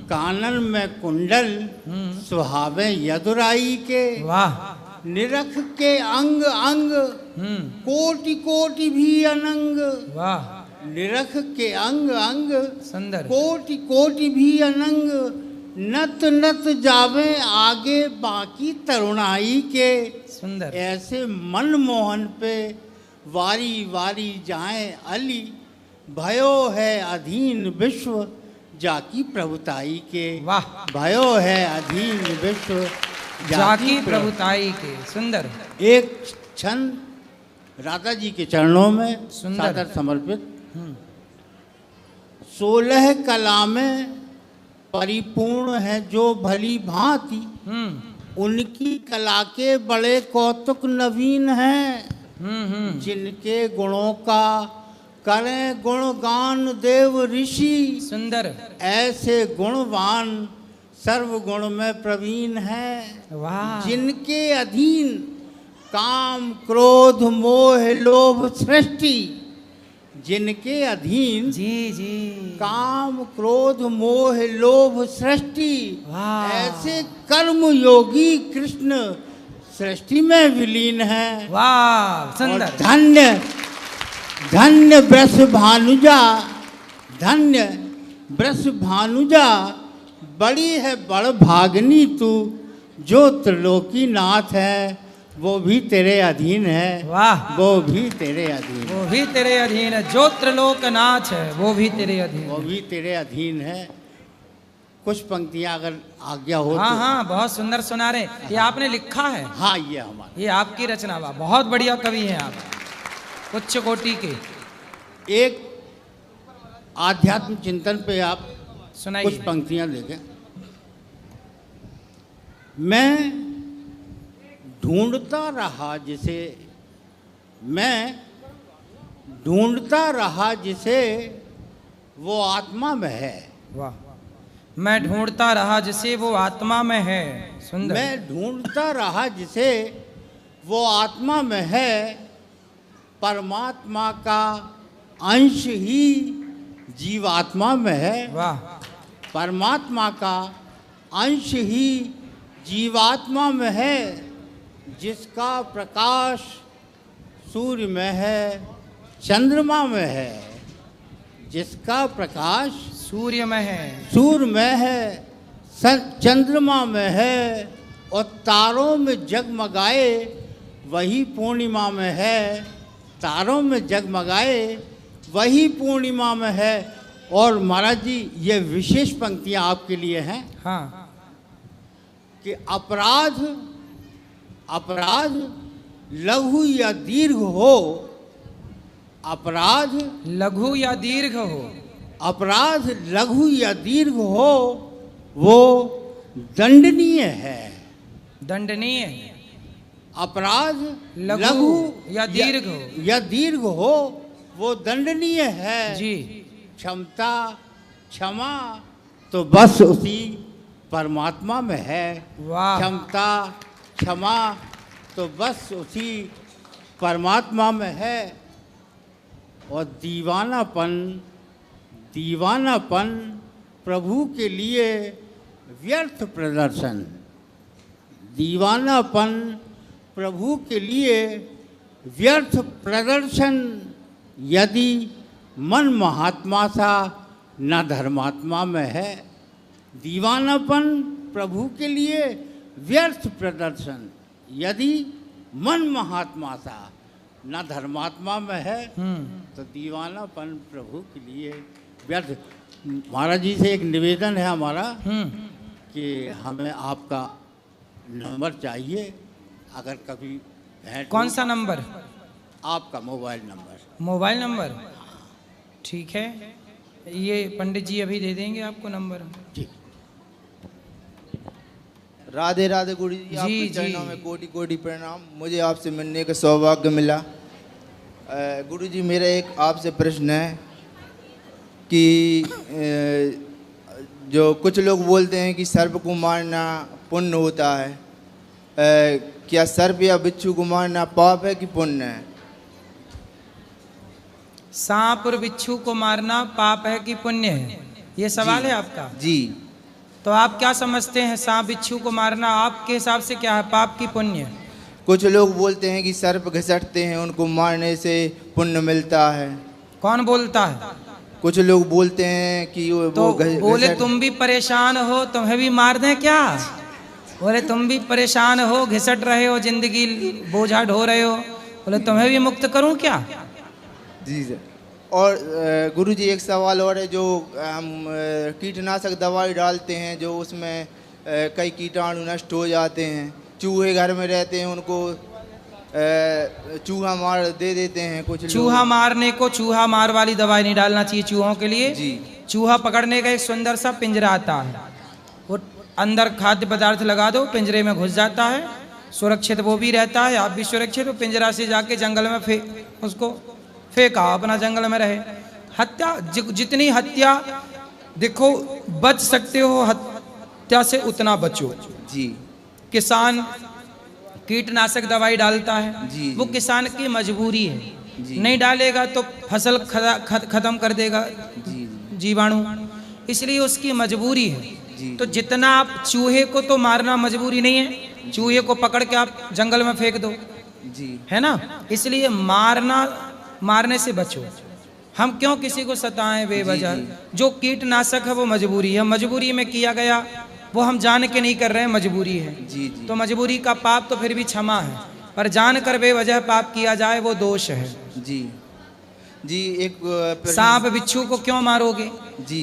कानन में कुंडल, सुहावे यदुराई के, वाह, निरख के अंग अंग, कोटि कोटि भी अनंग, वाह, निरख के अंग अंग, सुंदर, कोटि कोटि भी अनंग, नत नत जावे आगे बाकी तरुणाई के, सुंदर, ऐसे मनमोहन पे वारी वारी जाए अली, भयो है अधीन विश्व जाकी प्रभुताई के, वाह, भयो है अधीन विश्व जाकी प्रभुताई के। सुंदर। एक छंद राधा जी के चरणों में सुंदर, सादर समर्पित। 16 कला में परिपूर्ण है जो भली भांति, उनकी कला के बड़े कौतुक नवीन हैं। जिनके गुणों का करें गुणगान देव ऋषि। सुंदर। ऐसे गुणवान सर्व गुण में प्रवीण है। वाह। जिनके अधीन काम क्रोध मोह लोभ सृष्टि। जिनके अधीन जी काम क्रोध मोह लोभ सृष्टि। ऐसे कर्म योगी कृष्ण सृष्टि में विलीन है। वाह सुंदर। धन्य धन्य वृष भानुजा, धन्य वृष भानुजा, बड़ी है बड़ भागनी तू। जो त्रिलोकी नाथ है वो भी तेरे अधीन है। वाह। वो भी तेरे अधीन, वो भी तेरे अधीन है। जो त्रिलोकनाथ है वो भी तेरे अधीन, वो भी तेरे अधीन है। कुछ पंक्तियां अगर आज्ञा हो हाँ तो। हाँ बहुत सुंदर सुना रहे। ये आपने लिखा है? हाँ ये हमारा, ये आपकी रचना। वाह बहुत बढ़िया कवि हैं आप, उच्च कोटि के। एक आध्यात्म चिंतन पे आप सुनाइए। कुछ पंक्तियां देखें। मैं ढूंढता रहा जिसे, मैं ढूंढता रहा जिसे वो आत्मा में है। वाह। मैं ढूंढता रहा जिसे वो आत्मा में है। सुंदर। मैं ढूंढता रहा जिसे वो आत्मा में है। परमात्मा का अंश ही जीवात्मा में है। वाह। परमात्मा का अंश ही जीवात्मा में है। जिसका प्रकाश सूर्य में है चंद्रमा में है। जिसका प्रकाश सूर्य में है, सूर्य में है, चंद्रमा में है और तारों में जगमगाए वही पूर्णिमा में है। तारों में जगमगाए वही पूर्णिमा में है। और महाराज जी ये विशेष पंक्तियां आपके लिए हैं। हाँ। कि अपराध अपराध लघु या दीर्घ हो, अपराध लघु या दीर्घ हो, अपराध लघु या दीर्घ हो वो दंडनीय है। दंडनीय। अपराध लघु या दीर्घ हो, या दीर्घ हो वो दंडनीय है जी। क्षमता क्षमा तो बस उसी परमात्मा में है। वाह। क्षमता क्षमा तो बस उसी परमात्मा में है। और दीवानापन दीवानापन प्रभु के लिए व्यर्थ प्रदर्शन। दीवानापन प्रभु के लिए व्यर्थ प्रदर्शन। यदि मन महात्मा सा न धर्मात्मा में है। दीवानापन प्रभु के लिए व्यर्थ प्रदर्शन। यदि मन महात्मा सा न धर्मात्मा में है तो दीवानापन प्रभु के लिए व्यर्थ। महाराज जी से एक निवेदन है हमारा कि हमें आपका नंबर चाहिए। अगर कभी भेंट कौन सा नंबर? आपका मोबाइल नंबर। मोबाइल नंबर ठीक है, ये पंडित जी अभी दे देंगे आपको नंबर। जी। राधे राधे गुरु जी, आपके जी। चरणों में कोटि कोटि प्रणाम। मुझे आपसे मिलने का सौभाग्य मिला। गुरु जी मेरा एक आपसे प्रश्न है कि जो कुछ लोग बोलते हैं कि सर्प को मारना पुण्य होता है, क्या सर्प या बिच्छू को मारना पाप है कि पुण्य है? सांप और बिच्छू को मारना पाप है कि पुण्य है, ये सवाल है आपका? जी। तो आप क्या समझते हैं, सांप बिच्छू को मारना आपके हिसाब से क्या है, पाप की पुण्य? कुछ लोग बोलते हैं कि सर्प घसटते हैं, उनको मारने से पुण्य मिलता है। कौन बोलता है? कुछ लोग बोलते हैं कि तो बोले तुम भी परेशान हो, तुम्हें भी मार दें क्या? बोले तुम भी परेशान हो, घिसट रहे हो, जिंदगी बोझा ढो रहे हो, बोले तुम्हें भी मुक्त करूं क्या? जी सर। और गुरुजी एक सवाल और है, जो हम कीटनाशक दवाई डालते हैं जो उसमें कई कीटाणु नष्ट हो जाते हैं। चूहे घर में रहते हैं, उनको चूहा मार दे देते हैं कुछ लोग। चूहा मारने को चूहा मार वाली दवाई नहीं डालना चाहिए चूहों के लिए। जी। चूहा पकड़ने का एक सुंदर सा पिंजरा आता है, वो अंदर खाद्य पदार्थ लगा दो, पिंजरे में घुस जाता है, सुरक्षित वो भी रहता है, आप भी सुरक्षित हो। पिंजरा से जाके जंगल में उसको फेंका, अपना जंगल में रहे। हत्या, जितनी हत्या देखो बच सकते हो हत्या से उतना बचो। जी। किसान कीटनाशक दवाई डालता है, जी, वो किसान की मजबूरी है, नहीं डालेगा तो फसल खत्म कर देगा जीवाणु, इसलिए उसकी मजबूरी है। तो जितना आप चूहे को तो मारना मजबूरी नहीं है, चूहे को पकड़ के आप जंगल में फेंक दो, है ना, इसलिए मारने से बचो। हम क्यों किसी को सताएं बेवजह? जो कीटनाशक है वो मजबूरी है, मजबूरी में किया गया, वो हम जान के नहीं कर रहे हैं, मजबूरी है। तो मजबूरी का पाप तो फिर भी क्षमा है, पर जान कर बेवजह पाप किया जाए वो दोष है। जी एक सांप बिच्छू को क्यों मारोगे?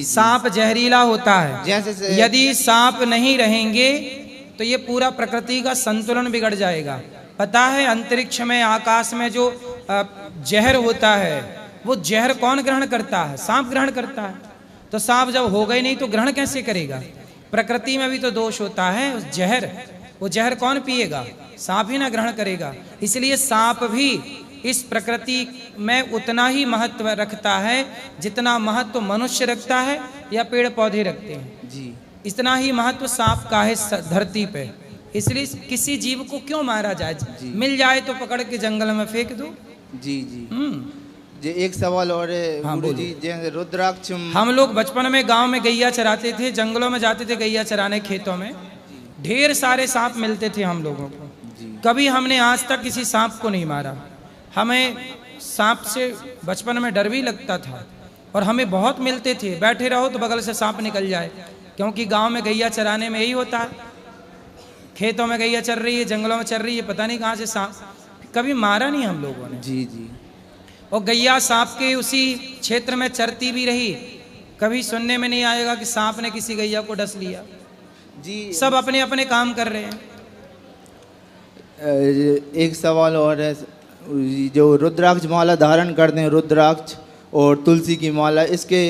सांप जहरीला होता है, यदि सांप नहीं रहेंगे तो ये पूरा प्रकृति का संतुलन बिगड़ जाएगा। पता है अंतरिक्ष में, आकाश में जो जहर होता है, वो जहर कौन ग्रहण करता है? सांप ग्रहण करता है। तो सांप जब हो गई नहीं तो ग्रहण कैसे करेगा? प्रकृति में भी तो दोष होता है, उस जहर, वो जहर कौन पिएगा? सांप ही ना ग्रहण करेगा। इसलिए सांप भी इस प्रकृति में उतना ही महत्व रखता है जितना महत्व मनुष्य रखता है या पेड़ पौधे रखते हैं। इतना ही महत्व सांप का है धरती पे। इसलिए किसी जीव को क्यों मारा जाए? मिल जाए तो पकड़ के जंगल में फेंक दो। जी एक सवाल और है गुरुजी, जैसे रुद्राक्ष, हम लोग बचपन में गांव में गैया चराते थे, जंगलों में जाते थे गैया चराने, खेतों में ढेर सारे सांप मिलते थे हम लोगों को। कभी हमने आज तक किसी सांप को नहीं मारा। हमें सांप से बचपन में डर भी लगता था और हमें बहुत मिलते थे, बैठे रहो तो बगल से सांप निकल जाए, क्योंकि गांव में गैया चराने में यही होता है, खेतों में गैया चल रही है, जंगलों में चल रही है, पता नहीं कहाँ से सांप। कभी मारा नहीं हम लोगों ने। और गैया सांप के उसी क्षेत्र में चरती भी रही, कभी सुनने में नहीं आएगा कि सांप ने किसी गैया को डस लिया। सब अपने अपने काम कर रहे हैं। एक सवाल और है, जो रुद्राक्ष माला धारण करते हैं, रुद्राक्ष और तुलसी की माला, इसके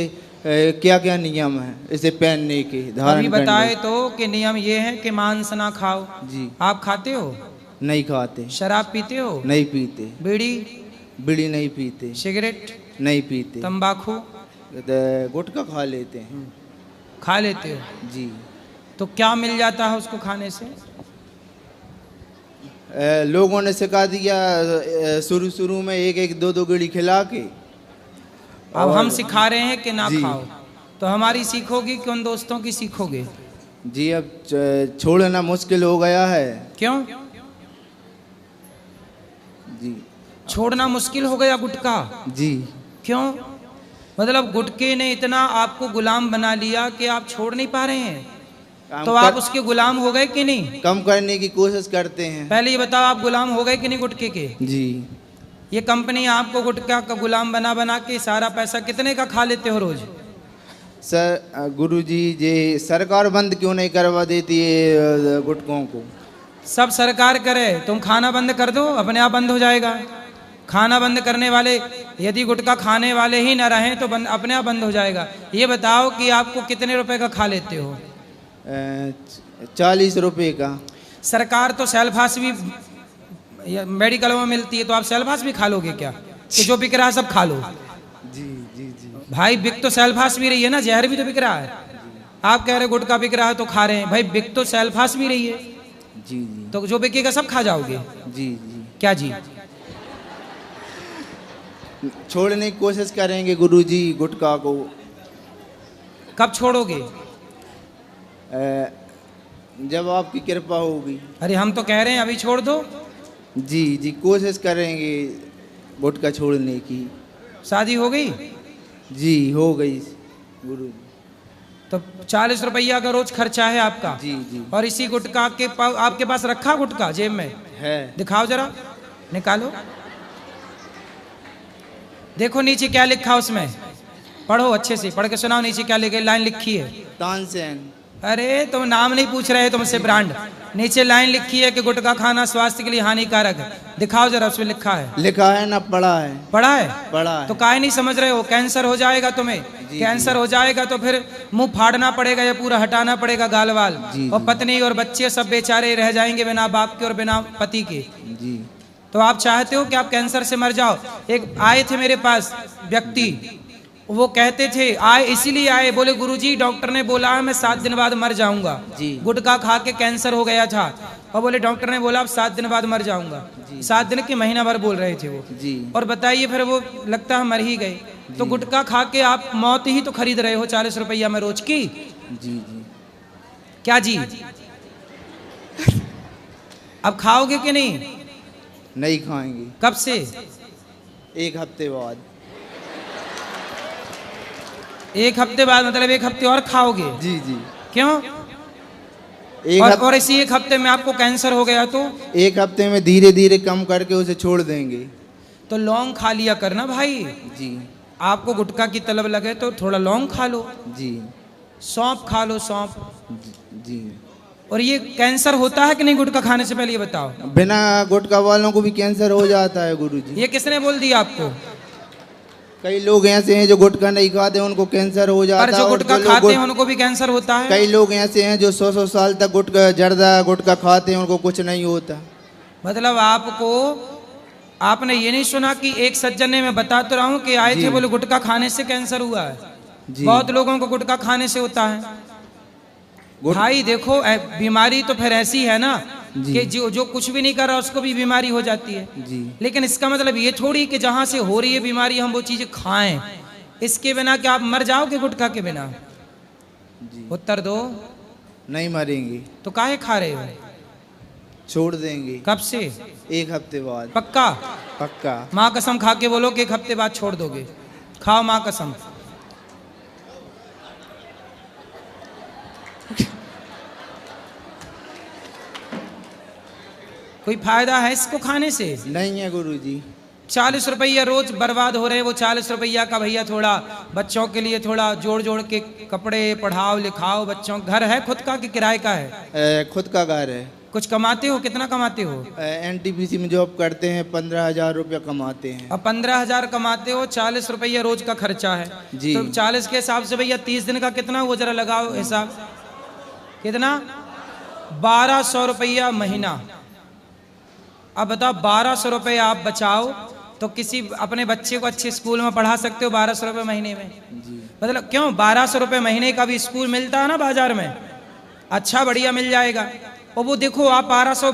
क्या क्या नियम है इसे पहनने के, धारण अभी बताए तो कि नियम ये है कि मांस ना खाओ। आप खाते हो? नहीं खाते। शराब पीते हो? नहीं पीते। बीड़ी नहीं पीते। सिगरेट नहीं पीते। तंबाकू गुटखा खा लेते हैं। खा लेते हो? जी। तो क्या मिल जाता है उसको खाने से? लोगों ने सिखा दिया शुरू में एक एक दो बीड़ी खिला के। अब हम सिखा रहे हैं कि ना खाओ, तो हमारी सीखोगी कि उन दोस्तों की सीखोगे? जी अब छोड़ना मुश्किल हो गया है। क्यों जी छोड़ना मुश्किल हो गया गुटखा? जी। क्यों? मतलब गुटखे ने इतना आपको गुलाम बना लिया कि आप छोड़ नहीं पा रहे हैं, तो आप उसके गुलाम हो गए कि नहीं? कम करने की कोशिश करते हैं। पहले ये बताओ, आप गुलाम हो गए कि नहीं गुटखे के? जी। ये कंपनी आपको गुटखा का गुलाम बना बना के सारा पैसा कितने का खा लेते हो रोज? सर गुरुजी, ये सरकार बंद क्यों नहीं करवा देती है गुटखों को? सब सरकार करे, तुम खाना बंद कर दो, अपने आप बंद हो जाएगा। खाना बंद करने वाले, यदि गुटखा खाने वाले ही न रहें तो अपने आप बंद हो जाएगा। ये बताओ कि आपको कितने रुपए का खा लेते हो? 40 रुपए का। सरकार तो सेल्फास भी मेडिकल में मिलती है, तो आप सेल्फास भी खा लोगे क्या कि जो बिक रहा है सब खा लो? जी भाई बिक तो सेल्फास भी रही है ना, जहर भी तो बिक रहा है। आप कह रहे गुटखा बिक रहा है तो खा रहे हैं, भाई बिक तो सेल्फास भी रही है। जी। तो जो बिकेगा सब खा जाओगे? जी। क्या जी? छोड़ने की कोशिश करेंगे गुरुजी गुटखा को। कब छोड़ोगे? जब आपकी कृपा होगी। अरे हम तो कह रहे हैं अभी छोड़ दो। जी कोशिश करेंगे गुटखा छोड़ने की। शादी हो गई? जी हो गई गुरु। तो 40 रुपया का रोज खर्चा है आपका? जी। और इसी गुटखा के आपके पास रखा गुटखा जेब में है? दिखाओ जरा, निकालो, देखो नीचे क्या लिखा उसमें, पढ़ो अच्छे से, पढ़ के सुनाओ नीचे क्या लिखे, लाइन लिखी है। तानसेन। अरे तुम नाम नहीं पूछ रहे तुमसे ब्रांड, नीचे लाइन लिखी है कि गुटखा खाना स्वास्थ्य के लिए हानिकारक है। दिखाओ जरा, उसमें लिखा है। लिखा है ना, पढ़ा है। पढ़ा है? पढ़ा है। तो काहे नहीं समझ रहे हो? कैंसर हो जाएगा तुम्हें। कैंसर हो जाएगा तो फिर मुंह फाड़ना पड़ेगा या पूरा हटाना पड़ेगा गाल वाल, और पत्नी और बच्चे सब बेचारे रह जाएंगे बिना बाप के और बिना पति के। जी। तो आप चाहते हो कि आप कैंसर से मर जाओ? एक आए थे मेरे पास व्यक्ति, वो कहते थे, आए इसीलिए आए, बोले गुरुजी डॉक्टर ने बोला है मैं 7 दिन बाद मर जाऊंगा। गुटखा खा के कैंसर हो गया था, और बोले डॉक्टर ने बोला अब 7 दिन बाद मर जाऊंगा। 7 दिन के महीना भर बोल रहे थे वो। और बताइए फिर वो लगता है मर ही गए। तो गुटखा खा के आप मौत ही तो खरीद रहे हो 40 रुपया में रोज की। जी। क्या जी? अब खाओगे कि नहीं? नहीं खाएंगे। कब से? 1 हफ्ते बाद। 1 हफ्ते बाद मतलब 1 हफ्ते और खाओगे? जी। क्यों? और इसी 1 हफ्ते में आपको कैंसर हो गया तो 1 हफ्ते में धीरे धीरे कम करके उसे छोड़ देंगे। तो लौंग खा लिया करना भाई। जी। आपको गुटखा की तलब लगे तो थोड़ा लौंग खा लो। जी। सौंफ खा लो, सौंफ। जी। और ये कैंसर होता है कि नहीं गुटखा खाने से पहले ये बताओ? बिना गुटखा वालों को भी कैंसर हो जाता है गुरुजी। ये किसने बोल दिया आपको? कई लोग ऐसे हैं जो गुटखा नहीं खाते उनको कैंसर हो जाता है। पर जो गुटखा खाते हैं उनको भी कैंसर होता है। कई लोग ऐसे हैं जो 100 साल तक गुटखा जर्दा गुटखा खाते हैं उनको कुछ नहीं होता। मतलब आपने ये नहीं सुना कि एक सज्जन ने, मैं बता तो रहा हूँ कि आए थे, बोले गुटखा खाने से कैंसर हुआ है। बहुत लोगों को गुटखा खाने से होता है। भाई देखो बीमारी तो फिर ऐसी है ना कि जो कुछ भी नहीं कर रहा उसको भी बीमारी हो जाती है। लेकिन इसका मतलब ये थोड़ी कि जहां से हो रही है बीमारी हम वो चीजें खाएं। इसके बिना क्या आप मर जाओगे गुटखा के बिना? उत्तर दो। नहीं मरेंगे। तो काहे खा रहे हो? छोड़ देंगे। कब से? 1 हफ्ते बाद। पक्का? पक्का। माँ कसम खा के बोलो कि 1 हफ्ते बाद छोड़ दोगे। खाओ माँ कसम। कोई फायदा है इसको खाने से? नहीं है गुरुजी। 40 रुपया रोज बर्बाद हो रहे हैं। वो 40 रुपया का भैया थोड़ा बच्चों के लिए थोड़ा जोड़ के कपड़े पढ़ाओ लिखाओ बच्चों। घर है खुद का कि किराए का है? खुद का घर है। कुछ कमाते हो? कितना कमाते हो? NTPC में जॉब करते हैं, 15,000 रुपया कमाते हैं। अब 15,000 कमाते हो, 40 रुपया रोज का खर्चा है जी। तो 40 के हिसाब से भैया 30 दिन का कितना वो जरा लगाओ हिसाब। कितना? 1200 रुपया महीना। अब बताओ 1200 रुपये आप बचाओ तो किसी अपने बच्चे को अच्छे स्कूल में पढ़ा सकते हो 1200 रुपये महीने में। मतलब क्यों? 1200 रुपये महीने का भी स्कूल मिलता है ना बाजार में, अच्छा बढ़िया मिल जाएगा। और वो देखो आप 1200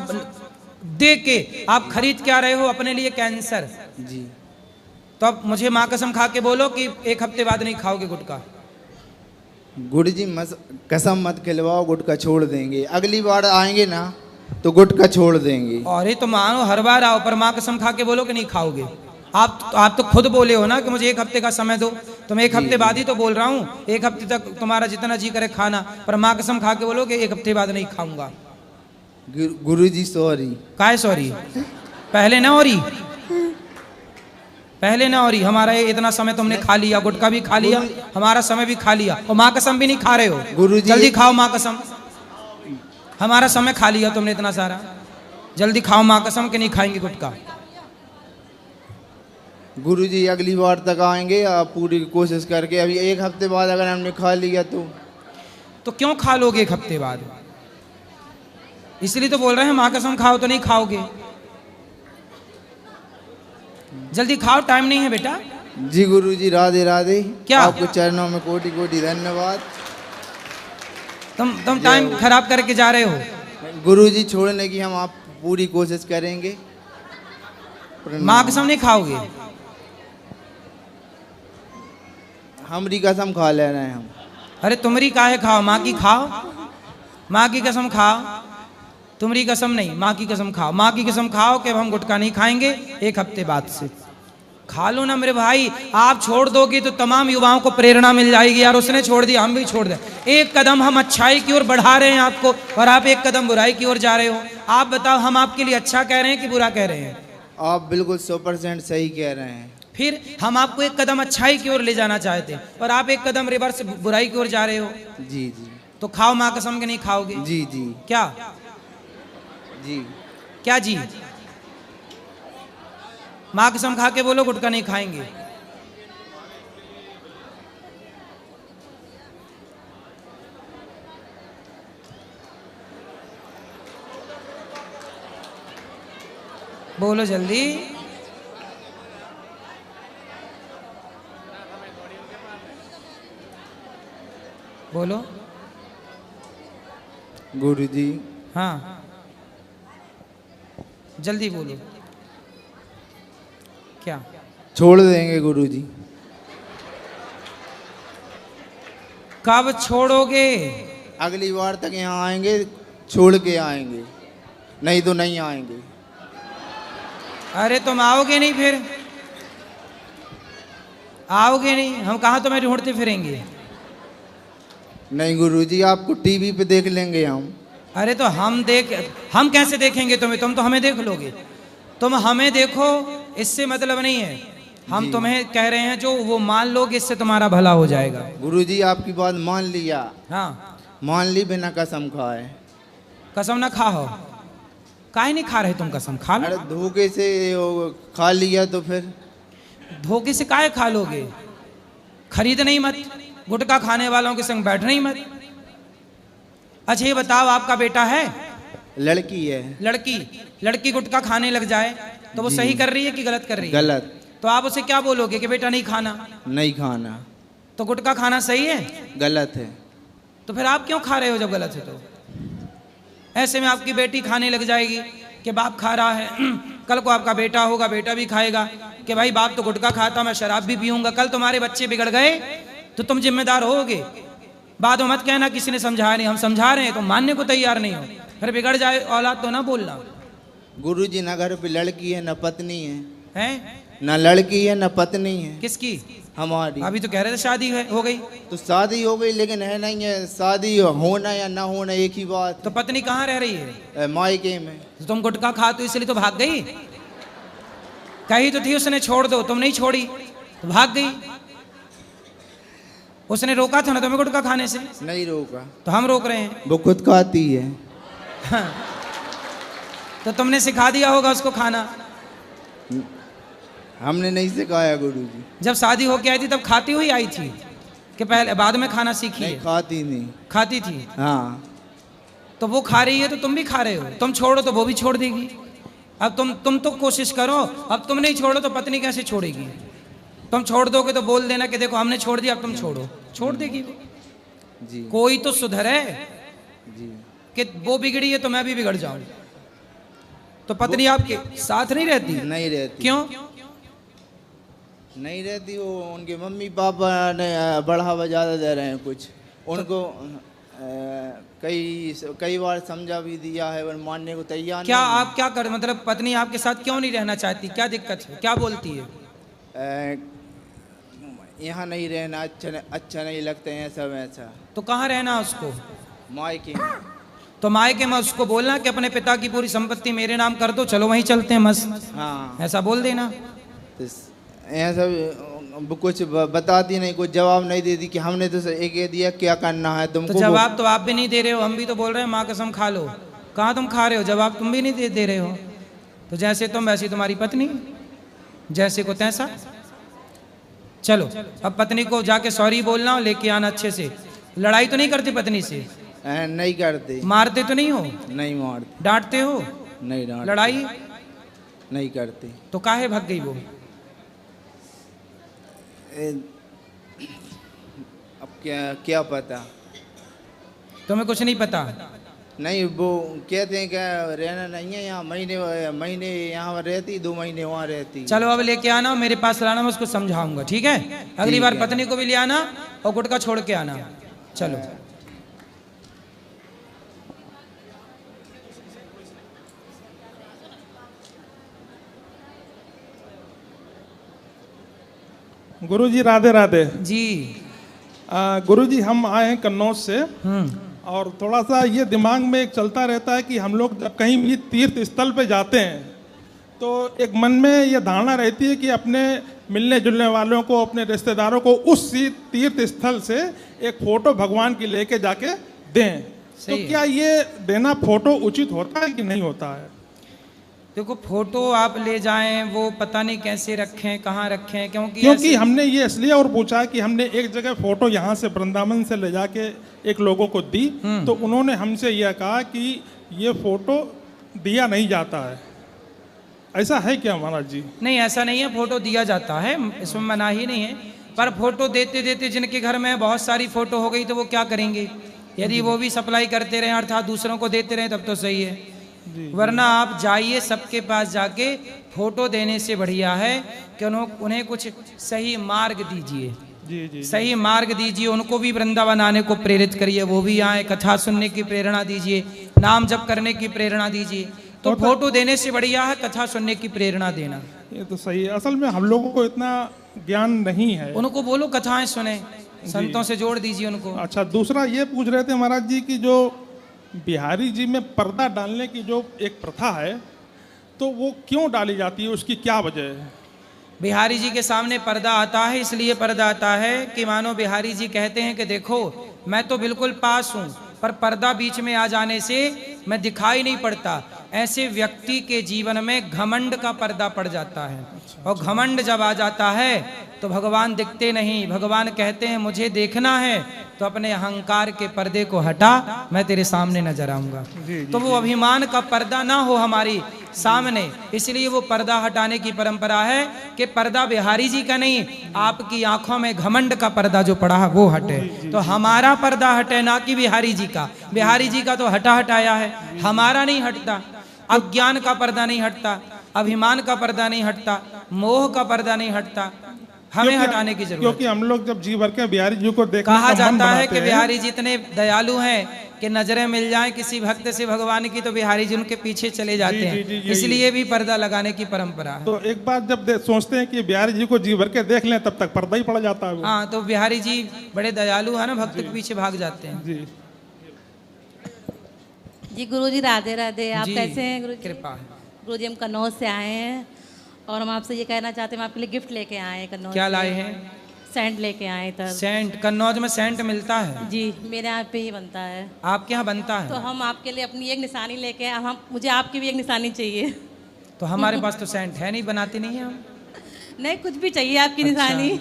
दे के आप खरीद क्या रहे हो अपने लिए? कैंसर। जी। तो अब मुझे माँ कसम खा के बोलो कि 1 हफ्ते बाद नहीं खाओगे गुटखा। गुरुजी कसम मत खिलवाओ, गुटखा छोड़ देंगे। अगली बार आएंगे ना तो गुटखा छोड़ देंगे। अरे तो मानो हर बार आओ पर माँ कसम खा के बोलो कि नहीं खाओगे। आप तो खुद बोले हो ना कि मुझे 1 हफ्ते का समय दो, तो मैं 1 हफ्ते बाद ही तो बोल रहा हूँ। 1 हफ्ते तक तुम्हारा जितना जी करे खाना, पर माँ कसम खा के बोलो कि 1 हफ्ते बाद नहीं खाऊंगा। गुरुजी सॉरी। काहे सॉरी? पहले ना हो रही, पहले ना हो रही। हमारा इतना समय तुमने खा लिया, गुटखा भी खा लिया, हमारा समय भी खा लिया, और माँ कसम भी नहीं खा रहे हो। गुरुजी जल्दी खाओ माँ कसम। हमारा समय खा लिया तुमने इतना सारा, जल्दी खाओ माँ कसम के नहीं खाएंगे गुटखा। गुरुजी अगली बार तक आएंगे, आप पूरी कोशिश करके। अभी 1 हफ्ते बाद अगर हमने खा लिया तो क्यों खा लोगे 1 हफ्ते बाद? इसलिए तो बोल रहे हैं माँ कसम खाओ तो नहीं खाओगे। जल्दी खाओ, टाइम नहीं है बेटा। जी गुरुजी राधे राधे। क्या? आपको चरणों में कोटि कोटि धन्यवाद। तुम टाइम खराब करके जा रहे हो। गुरुजी छोड़ने की हम आप पूरी कोशिश करेंगे। माँ कसम नहीं खाओगे? हमरी कसम खा ले रहे हैं हम। अरे तुमरी काहे खाओ, माँ की खाओ, माँ की कसम खाओ। तुम्हारी कसम नहीं, माँ की कसम खाओ। माँ की कसम खाओ कि हम गुटखा नहीं खाएंगे 1 हफ्ते बाद से। खा लो ना मेरे भाई। आप छोड़ दोगे तो तमाम युवाओं को प्रेरणा मिल जाएगी, यार उसने छोड़ दिया हम भी छोड़ दें। 1 कदम हम अच्छाई की ओर बढ़ा रहे हैं आपको, और आप 1 कदम बुराई की ओर जा रहे हो। आप बताओ हम आपके लिए अच्छा कह रहे हैं कि बुरा कह रहे हैं? आप बिल्कुल 100% सही कह रहे हैं। फिर हम आपको 1 कदम अच्छाई की ओर ले जाना चाहते हैं और आप 1 कदम रिवर्स बुराई की ओर जा रहे हो। जी जी। तो खाओ माँ कसम के नहीं खाओगे? जी जी। क्या जी क्या जी? माँ कसम खा के बोलो गुटखा नहीं खाएंगे। बोलो जल्दी। बोलो। गुरुजी। हाँ जल्दी बोलो। क्या? छोड़ देंगे गुरुजी। कब छोड़ोगे? अगली बार तक यहाँ आएंगे, छोड़ के आएंगे, नहीं तो नहीं आएंगे। अरे तुम आओगे नहीं फिर? आओगे नहीं, हम कहाँ तुम्हें ढूंढते फिरेंगे? नहीं गुरुजी, आपको टीवी पे देख लेंगे हम। अरे तो हम कैसे देखेंगे तुम्हें? तुम तो हमें देख लोगे। तुम हमें देखो, इससे मतलब नहीं है। हम तुम्हें कह रहे हैं जो वो मान लोगे, इससे तुम्हारा भला हो जाएगा। गुरुजी आपकी बात मान लिया। हाँ मान ली, बिना कसम खाए। कसम ना खाओ। काहे नहीं खा रहे तुम कसम? खा लो। अरे धोखे से खा लिया तो फिर? धोखे से काहे खा लोगे? खरीद नहीं मत, गुटखा खाने वालों के संग बैठ नहीं मत। अच्छा ये बताओ, आपका बेटा है? लड़की है। लड़की गुटखा खाने लग जाए तो वो सही कर रही है कि गलत कर रही है? गलत। तो आप उसे क्या बोलोगे कि बेटा नहीं खाना? नहीं खाना। तो गुटखा खाना सही है? गलत है। तो फिर आप क्यों खा रहे हो जब गलत है? तो ऐसे में आपकी बेटी खाने लग जाएगी कि बाप खा रहा है, कल को आपका बेटा होगा, बेटा भी खाएगा कि भाई बाप तो गुटखा खाता, मैं शराब भी पीऊंगा। कल तुम्हारे बच्चे बिगड़ गए तो तुम जिम्मेदार होगे। बाद में मत कहना किसी ने समझाया नहीं। हम समझा रहे हैं, तुम मानने को तैयार नहीं हो, फिर बिगड़ जाए औलाद तो ना बोलना। गुरुजी ना घर पे लड़की है ना पत्नी है। हैं? ना लड़की है ना पत्नी है। किसकी? हमारी। अभी तो कह रहे थे शादी हो गई। तो शादी हो गई, लेकिन है नहीं है। शादी होना या ना होना एक ही बात। तो पत्नी कहाँ रह रही है? मायके में। तो तुम गुटखा खा तो इसलिए तो भाग गई? कही तो थी उसने छोड़ दो, तुम नहीं छोड़ी तो भाग गई। उसने रोका था ना तुम्हें गुटखा खाने से? नहीं रोका। तो हम रोक रहे हैं। वो खुद खाती है। तो तुमने सिखा दिया होगा उसको खाना। हमने नहीं सिखाया गुरुजी। जब शादी होके आई थी तब खाती हुई आई थी कि पहले बाद में खाना सीखी? नहीं, खाती नहीं। खाती थी। हाँ। तो वो खा रही है तो तुम भी खा रहे हो। तुम छोड़ो तो वो भी छोड़ देगी। अब तुम तो कोशिश करो। अब तुम नहीं छोड़ो तो पत्नी कैसे छोड़ेगी? तुम छोड़ दोगे तो बोल देना कि देखो हमने छोड़ दिया, अब तुम छोड़ो। छोड़ देगी वो। जी। कोई तो सुधरे जी। कि वो बिगड़ी है तो मैं भी बिगड़ जाऊं। तो पत्नी आपके साथ नहीं रहती? नहीं रहती। क्यों नहीं रहती? वो उनके मम्मी पापा ने बढ़ावा ज़्यादा दे रहे हैं कुछ उनको। कई बार समझा भी दिया है, पर मानने को तैयार क्या नहीं। आप क्या कर, मतलब पत्नी आपके साथ क्यों नहीं रहना चाहती? क्या दिक्कत है? क्या बोलती है? यहाँ नहीं रहना अच्छा नहीं लगते हैं सब ऐसा। तो कहाँ रहना उसको? मायके। तो मायके में उसको बोलना कि अपने पिता की पूरी संपत्ति मेरे नाम कर दो, चलो वहीं चलते हैं मस्त। हाँ ऐसा बोल देना। तो ऐसा कुछ बताती नहीं, कुछ जवाब नहीं देती कि हमने तो एक दिया क्या करना है तुमको। तो जवाब तो आप भी नहीं दे रहे हो, हम भी तो बोल रहे हैं माँ कसम खा लो। कहाँ तुम खा रहे हो? जवाब तुम भी नहीं दे रहे हो। तो जैसे तुम वैसी तुम्हारी पत्नी, जैसे को तैसा। चलो अब पत्नी को जाके सॉरी बोलना और लेके आना अच्छे से। लड़ाई तो नहीं करती पत्नी से? नहीं करते। मारते तो नहीं हो? नहीं मारते। डांटते हो? नहीं डांटते। लड़ाई नहीं करते। तो काहे भाग गई वो? अब क्या पता। तुम्हें कुछ नहीं पता? नहीं, वो कहते हैं क्या रहना नहीं है यहाँ। महीने यहाँ रहती, 2 महीने वहाँ रहती। चलो अब लेके आना, मेरे पास लाना, मैं उसको समझाऊंगा। ठीक है? अगली बार पत्नी को भी ले आना और गुटखा छोड़ के आना। चलो। गुरुजी राधे राधे जी। गुरुजी हम आए हैं कन्नौज से, और थोड़ा सा ये दिमाग में एक चलता रहता है कि हम लोग जब कहीं भी तीर्थ स्थल पे जाते हैं तो एक मन में ये धारणा रहती है कि अपने मिलने जुलने वालों को, अपने रिश्तेदारों को उस तीर्थ स्थल से एक फोटो भगवान की लेके जाके दें, तो क्या ये देना फोटो उचित होता है कि नहीं होता है? देखो, फोटो आप ले जाएं, वो पता नहीं कैसे रखें, कहाँ रखें, क्योंकि हमने ये इसलिए और पूछा कि हमने एक जगह फोटो यहाँ से वृंदावन से ले जाके एक लोगों को दी, तो उन्होंने हमसे यह कहा कि ये फोटो दिया नहीं जाता है। ऐसा है क्या महाराज जी? नहीं, ऐसा नहीं है, फोटो दिया जाता है, इसमें मना ही नहीं है। पर फोटो देते देते जिनके घर में बहुत सारी फोटो हो गई तो वो क्या करेंगे? यदि वो भी सप्लाई करते रहे अर्थात दूसरों को देते रहे तब तो सही है, वरना आप जाइए सबके पास जाके फोटो देने से बढ़िया है कि उन्हें कुछ सही मार्ग दीजिए, सही मार्ग दीजिए, उनको भी वृंदावन आने को प्रेरित करिए, वो भी आए, कथा सुनने की प्रेरणा दीजिए, नाम जप करने की प्रेरणा दीजिए। तो फोटो देने से बढ़िया है कथा सुनने की प्रेरणा देना। ये तो सही है। असल में हम लोगों को इतना ज्ञान नहीं है। उनको बोलो कथाएं सुने, संतों से जोड़ दीजिए उनको। अच्छा, दूसरा ये पूछ रहे थे महाराज जी की जो बिहारी जी में पर्दा डालने की जो एक प्रथा है, तो वो क्यों डाली जाती है, उसकी क्या वजह है? बिहारी जी के सामने पर्दा आता है, इसलिए पर्दा आता है कि मानो बिहारी जी कहते हैं कि देखो मैं तो बिल्कुल पास हूँ, पर पर्दा बीच में आ जाने से मैं दिखाई नहीं पड़ता। ऐसे व्यक्ति के जीवन में घमंड का पर्दा पड़ जाता है, और घमंड जब आ जाता है तो भगवान दिखते नहीं। भगवान कहते हैं मुझे देखना है तो अपने अहंकार के पर्दे को हटा, मैं तेरे सामने नजर आऊंगा। तो वो अभिमान का पर्दा ना हो हमारी सामने, इसलिए वो पर्दा हटाने की परंपरा है कि पर्दा बिहारी जी का नहीं, आपकी आंखों में घमंड का पर्दा जो पड़ा है वो हटे। तो हमारा पर्दा हटे, ना कि बिहारी जी का। बिहारी जी का तो हटाया है, हमारा नहीं हटता। अज्ञान का पर्दा नहीं हटता, अभिमान का पर्दा नहीं हटता, मोह का पर्दा नहीं हटता, हमें हटाने की जरूरत। क्योंकि हम लोग जब जी भर के बिहारी जी को देखने कहा जाता है कि बिहारी जी इतने दयालु हैं कि नजरें मिल जाए किसी भक्त से भगवान की तो बिहारी जी उनके पीछे चले जाते हैं, इसलिए भी पर्दा लगाने की परंपरा है। तो एक बार जब सोचते हैं कि बिहारी जी को जी भर के देख लें तब तक पर्दा ही पड़ जाता है। हाँ, तो बिहारी जी बड़े दयालु है ना, भक्त के पीछे भाग जाते हैं। जी गुरुजी राधे राधे, आप कैसे हैं गुरुजी? कृपा है गुरुजी, हम कन्नौज से आए हैं और हम आपसे ये कहना चाहते हैं, हम आपके लिए गिफ्ट लेके आए हैं कन्नौज। क्या लाए हैं? सेंट लेके आए इधर। सेंट? कन्नौज में सेंट मिलता है? जी, मेरे यहाँ पे ही बनता है। आपके यहाँ बनता है? तो हम आपके लिए अपनी एक निशानी लेके आए, हम मुझे आपकी भी एक निशानी चाहिए। तो हमारे पास तो सेंट है नहीं, बनाते नहीं है हम। नहीं, कुछ भी चाहिए आपकी निशानी।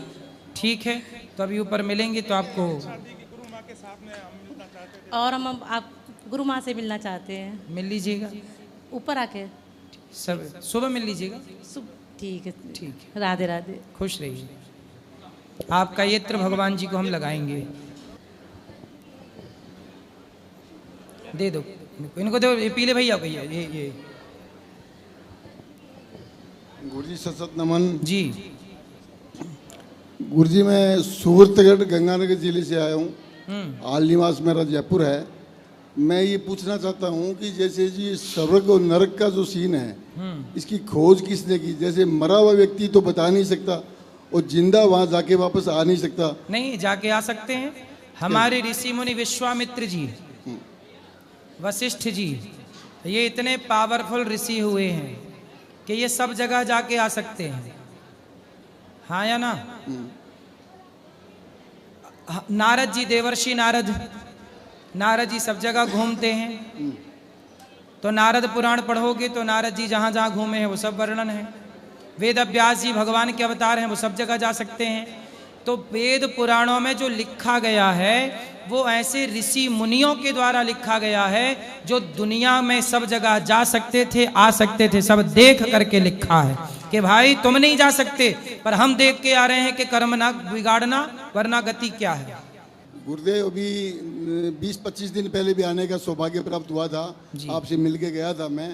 ठीक है, तो अभी ऊपर मिलेंगे तो आपको। और हम आप गुरु माँ से मिलना चाहते हैं। मिल लीजिएगा ऊपर आके, सब सुबह मिल लीजिएगा। ठीक है, ठीक है। राधे राधे, खुश रहिए। आपका यत्र भगवान जी को हम लगाएंगे। दे दो इनको, दो ये पीले भैया को, ये गुरुजी सत नमन जी। गुरुजी, मैं सूरतगढ़ गंगानगर जिले से आया हूँ, हाल निवास मेरा जयपुर है। मैं ये पूछना चाहता हूँ कि जैसे जी स्वर्ग और नरक का जो सीन है, इसकी खोज किसने की? जैसे मरा हुआ व्यक्ति तो बता नहीं सकता और जिंदा वहाँ जाके वापस आ नहीं सकता। नहीं, जाके आ सकते हैं। हमारे ऋषि मुनि विश्वामित्र जी, वशिष्ठ जी, ये इतने पावरफुल ऋषि हुए हैं कि ये सब जगह जाके आ सकते हैं। हाँ या ना? नारद जी, देवर्षि नारद जी सब जगह घूमते हैं। तो नारद पुराण पढ़ोगे तो नारद जी जहाँ जहाँ घूमे हैं वो सब वर्णन है। वेद व्यास जी भगवान के अवतार हैं, वो सब जगह जा सकते हैं। तो वेद पुराणों में जो लिखा गया है वो ऐसे ऋषि मुनियों के द्वारा लिखा गया है जो दुनिया में सब जगह जा सकते थे, आ सकते थे, सब देख करके लिखा है कि भाई तुम नहीं जा सकते पर हम देख के आ रहे हैं कि कर्म ना बिगाड़ना वरना गति क्या है। गुरुदेव, अभी 20-25 दिन पहले भी आने का सौभाग्य प्राप्त हुआ था, आपसे मिल के गया था मैं।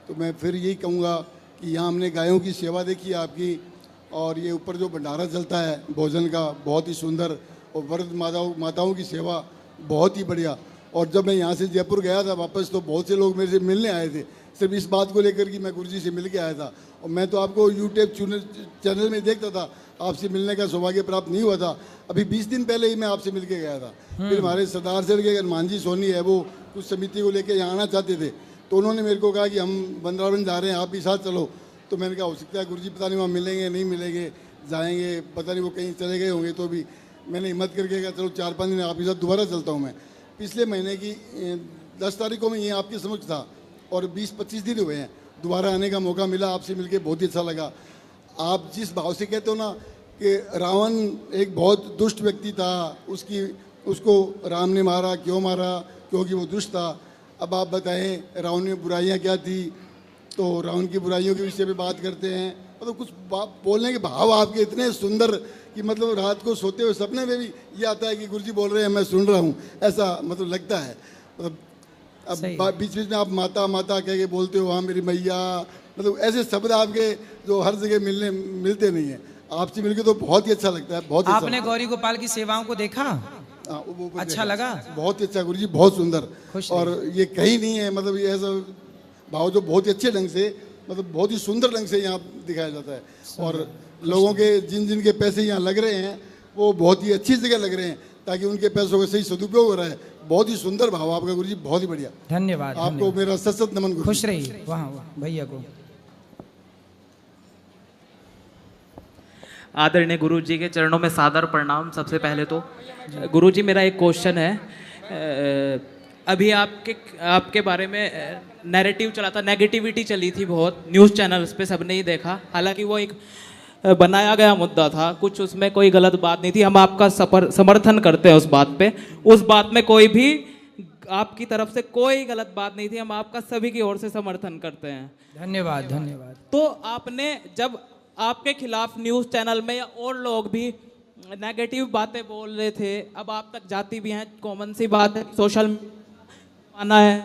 तो मैं फिर यही कहूँगा कि यहाँ हमने गायों की सेवा देखी आपकी, और ये ऊपर जो भंडारा चलता है भोजन का बहुत ही सुंदर, और वृद्ध माताओं की सेवा बहुत ही बढ़िया। और जब मैं यहाँ से जयपुर गया था वापस, तो बहुत से लोग मेरे से मिलने आए थे सिर्फ इस बात को लेकर कि मैं गुरुजी से मिल के आया था। और मैं तो आपको यूट्यूब चैनल में देखता था, आपसे मिलने का सौभाग्य प्राप्त नहीं हुआ था। अभी 20 दिन पहले ही मैं आपसे मिल के गया था। फिर हमारे सरदार सर के हनुमान जी सोनी है, वो कुछ समिति को लेकर यहाँ आना चाहते थे, तो उन्होंने मेरे को कहा कि हम वृंदावन जा रहे हैं, आप भी साथ चलो। तो मैंने कहा हो सकता है गुरुजी पता नहीं वहाँ मिलेंगे नहीं मिलेंगे, जाएंगे, पता नहीं वो कहीं चले गए होंगे। तो भी मैंने हिम्मत करके कहा चलो 4-5 दिन आप ही साथ दोबारा चलता हूँ मैं। पिछले महीने की 10 तारीख को मैं ये आपके समक्ष था और 20-25 दिन हुए हैं, दोबारा आने का मौका मिला, आपसे मिलके बहुत ही अच्छा लगा। आप जिस भाव से कहते हो ना कि रावण एक बहुत दुष्ट व्यक्ति था, उसको राम ने मारा, क्यों मारा, क्योंकि वो दुष्ट था। अब आप बताएं रावण में बुराइयां क्या थी, तो रावण की बुराइयों के विषय पे बात करते हैं। मतलब कुछ बोलने के भाव आपके इतने सुंदर कि मतलब रात को सोते हुए सपने में भी ये आता है कि गुरुजी बोल रहे हैं, मैं सुन रहा हूँ, ऐसा मतलब लगता है। मतलब अब बीच बीच में आप माता माता कह के बोलते हो, हाँ मेरी मैया, मतलब ऐसे शब्द आपके जो हर जगह मिलते नहीं है। आपसे मिलके तो बहुत ही अच्छा लगता है। बहुत आपने गौरी गोपाल की सेवाओं को देखा? वो अच्छा लगा? बहुत ही अच्छा गुरुजी, बहुत सुंदर। और ये कहीं नहीं है, मतलब ये ऐसा भाव जो बहुत ही अच्छे ढंग से, मतलब बहुत ही सुंदर ढंग से यहाँ दिखाया जाता है। और लोगों के जिन के पैसे यहाँ लग रहे हैं वो बहुत ही अच्छी जगह लग रहे हैं ताकि उनके पैसों का सही सदुपयोग हो रहा है। बहुत ही सुंदर भाव आपका गुरुजी, बहुत ही बढ़िया। धन्यवाद आपको मेरा सत नमन। खुश रहिए। वहाँ भैया को आदरणीय गुरुजी के चरणों में सादर प्रणाम। सबसे पहले तो गुरुजी मेरा एक क्वेश्चन है, अभी आपके बारे में नैरेटिव चला था, नेगेटिविटी चली थी बहुत न्यूज़ चैनल्स पे, सबने ही देखा। हालांकि वो एक बनाया गया मुद्दा था, कुछ उसमें कोई गलत बात नहीं थी, हम आपका समर्थन करते हैं उस बात पे। उस बात में कोई भी आपकी तरफ से कोई गलत बात नहीं थी, हम आपका सभी की ओर से समर्थन करते हैं। धन्यवाद धन्यवाद। तो आपने जब आपके खिलाफ न्यूज़ चैनल में या और लोग भी नेगेटिव बातें बोल रहे थे, अब आप तक जाती भी हैं, कॉमन सी बात है, सोशल आना है,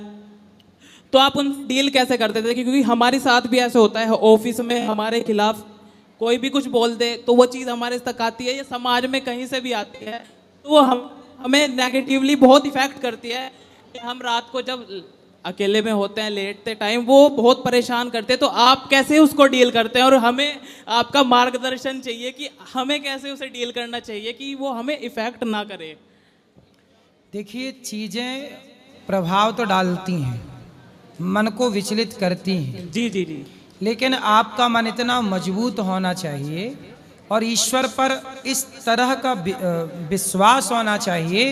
तो आप उन डील कैसे करते थे? क्योंकि हमारे साथ भी ऐसे होता है, ऑफिस में हमारे खिलाफ कोई भी कुछ बोल दे तो वो चीज़ हमारे तक आती है, या समाज में कहीं से भी आती है, तो वो हमें नेगेटिवली बहुत इफेक्ट करती है। हम रात को जब अकेले में होते हैं, लेटते टाइम, वो बहुत परेशान करते हैं। तो आप कैसे उसको डील करते हैं? और हमें आपका मार्गदर्शन चाहिए कि हमें कैसे उसे डील करना चाहिए कि वो हमें इफेक्ट ना करे। देखिए, चीज़ें प्रभाव तो डालती हैं, मन को विचलित करती हैं। जी जी जी। लेकिन आपका मन इतना मजबूत होना चाहिए और ईश्वर पर इस तरह का विश्वास होना चाहिए,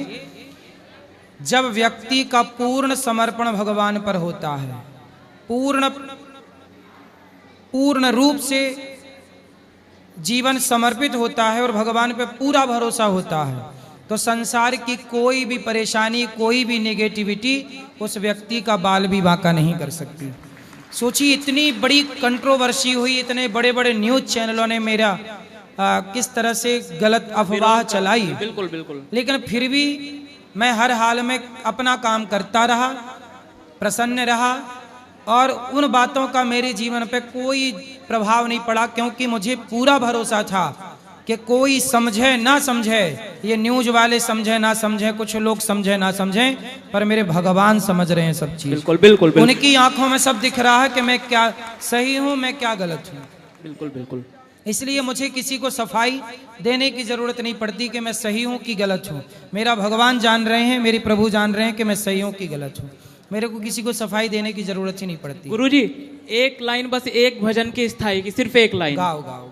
जब व्यक्ति का पूर्ण समर्पण भगवान पर होता है, पूर्ण रूप से जीवन समर्पित होता है और भगवान पे पूरा भरोसा होता है, तो संसार की कोई भी परेशानी, कोई भी नेगेटिविटी उस व्यक्ति का बाल भी बांका नहीं कर सकती। सोचिए, इतनी बड़ी कंट्रोवर्सी हुई, इतने बड़े बड़े न्यूज़ चैनलों ने मेरा किस तरह से गलत अफवाह चलाई। बिल्कुल बिल्कुल। लेकिन फिर भी मैं हर हाल में अपना काम करता रहा, प्रसन्न रहा, और उन बातों का मेरे जीवन पे कोई प्रभाव नहीं पड़ा, क्योंकि मुझे पूरा भरोसा था कि कोई समझे ना समझे, ये न्यूज वाले समझे ना समझे, कुछ लोग समझे ना समझे, पर मेरे भगवान समझ रहे हैं सब चीज। बिल्कुल बिल्कुल। उनकी आंखों में सब दिख रहा है कि मैं क्या सही हूँ, मैं क्या गलत हूँ। बिल्कुल बिल्कुल। इसलिए मुझे किसी को सफाई देने की जरूरत नहीं पड़ती कि मैं सही हूँ कि गलत हूँ। मेरा भगवान जान रहे हैं, मेरे प्रभु जान रहे हैं कि मैं सही हूँ कि गलत हूँ। मेरे को किसी को सफाई देने की जरूरत ही नहीं पड़ती। गुरुजी, एक लाइन, बस एक भजन की स्थाई की, सिर्फ एक लाइन गाओ गाओ।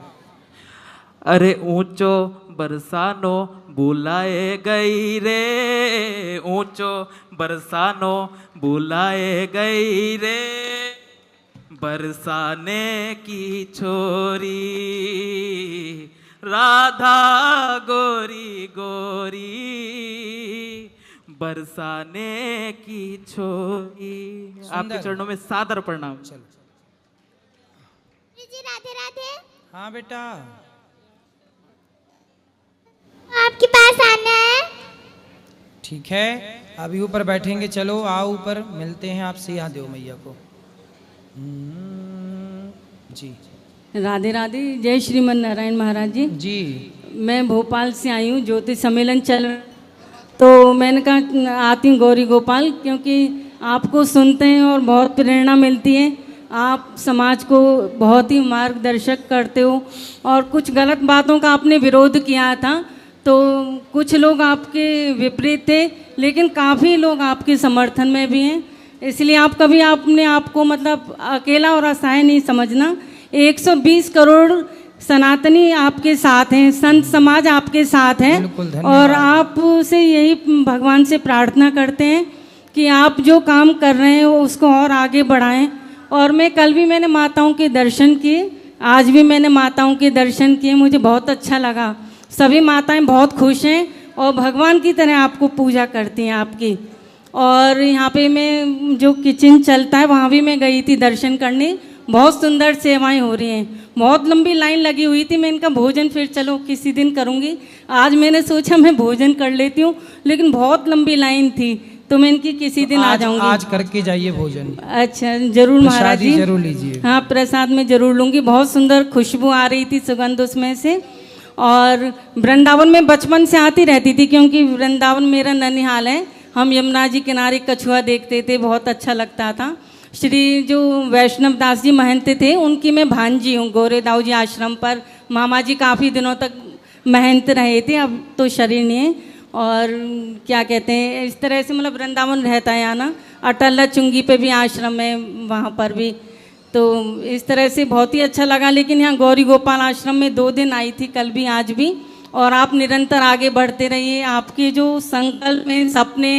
अरे ऊंचो बरसानो बुलाए गई रे, ऊंचो बरसानो बुलाए गई रे, बरसाने की छोरी राधा गोरी गोरी, बरसाने की छोरी। आपके चरणों में सादर प्रणाम। चलो जी, राधे राधे। हाँ बेटा, आपके पास आना है। ठीक है, अभी ऊपर बैठेंगे, चलो आओ ऊपर, मिलते हैं आपसे। यहाँ दो मैया को जी। राधे राधे। जय श्रीमन नारायण महाराज जी। जी, मैं भोपाल से आई हूँ, ज्योति सम्मेलन चल रहा, तो मैंने कहा आती हूँ गौरी गोपाल, क्योंकि आपको सुनते हैं और बहुत प्रेरणा मिलती है। आप समाज को बहुत ही मार्गदर्शक करते हो, और कुछ गलत बातों का आपने विरोध किया था, तो कुछ लोग आपके विपरीत थे, लेकिन काफ़ी लोग आपके समर्थन में भी हैं। इसलिए आप कभी आपने आपको मतलब अकेला और असहाय नहीं समझना। 120 करोड़ सनातनी आपके साथ हैं, संत समाज आपके साथ हैं और आप से यही भगवान से प्रार्थना करते हैं कि आप जो काम कर रहे हैं वो उसको और आगे बढ़ाएं। और मैं कल भी मैंने माताओं के दर्शन किए, आज भी मैंने माताओं के दर्शन किए, मुझे बहुत अच्छा लगा। सभी माताएं बहुत खुश हैं और भगवान की तरह आपको पूजा करती हैं आपकी। और यहाँ पे मैं जो किचन चलता है वहाँ भी मैं गई थी दर्शन करने, बहुत सुंदर सेवाएं हो रही हैं, बहुत लंबी लाइन लगी हुई थी। मैं इनका भोजन फिर चलो किसी दिन करूँगी, आज मैंने सोचा मैं भोजन कर लेती हूँ, लेकिन बहुत लंबी लाइन थी तो मैं इनकी किसी दिन आ जाऊंगी। आज करके जाइए भोजन। अच्छा जरूर महाराज जी, जरूर लीजिए। हाँ प्रसाद में जरूर लूँगी। बहुत सुंदर खुशबू आ रही थी, सुगंध उसमें से। और वृंदावन में बचपन से आती रहती थी क्योंकि वृंदावन मेरा ननिहाल है। हम यमुना जी किनारे कछुआ देखते थे, बहुत अच्छा लगता था। श्री जो वैष्णव दास जी महंत थे उनकी मैं भांजी हूँ। गोरेदाऊ जी आश्रम पर मामा जी काफ़ी दिनों तक महंत रहे थे, अब तो शरीर नहीं है। और क्या कहते हैं इस तरह से मतलब वृंदावन रहता है आना। अटल चुंगी पे भी आश्रम है, वहाँ पर भी तो इस तरह से बहुत ही अच्छा लगा। लेकिन यहाँ गौरी गोपाल आश्रम में 2 दिन आई थी, कल भी आज भी। और आप निरंतर आगे बढ़ते रहिए। आपके जो संकल्प हैं, सपने,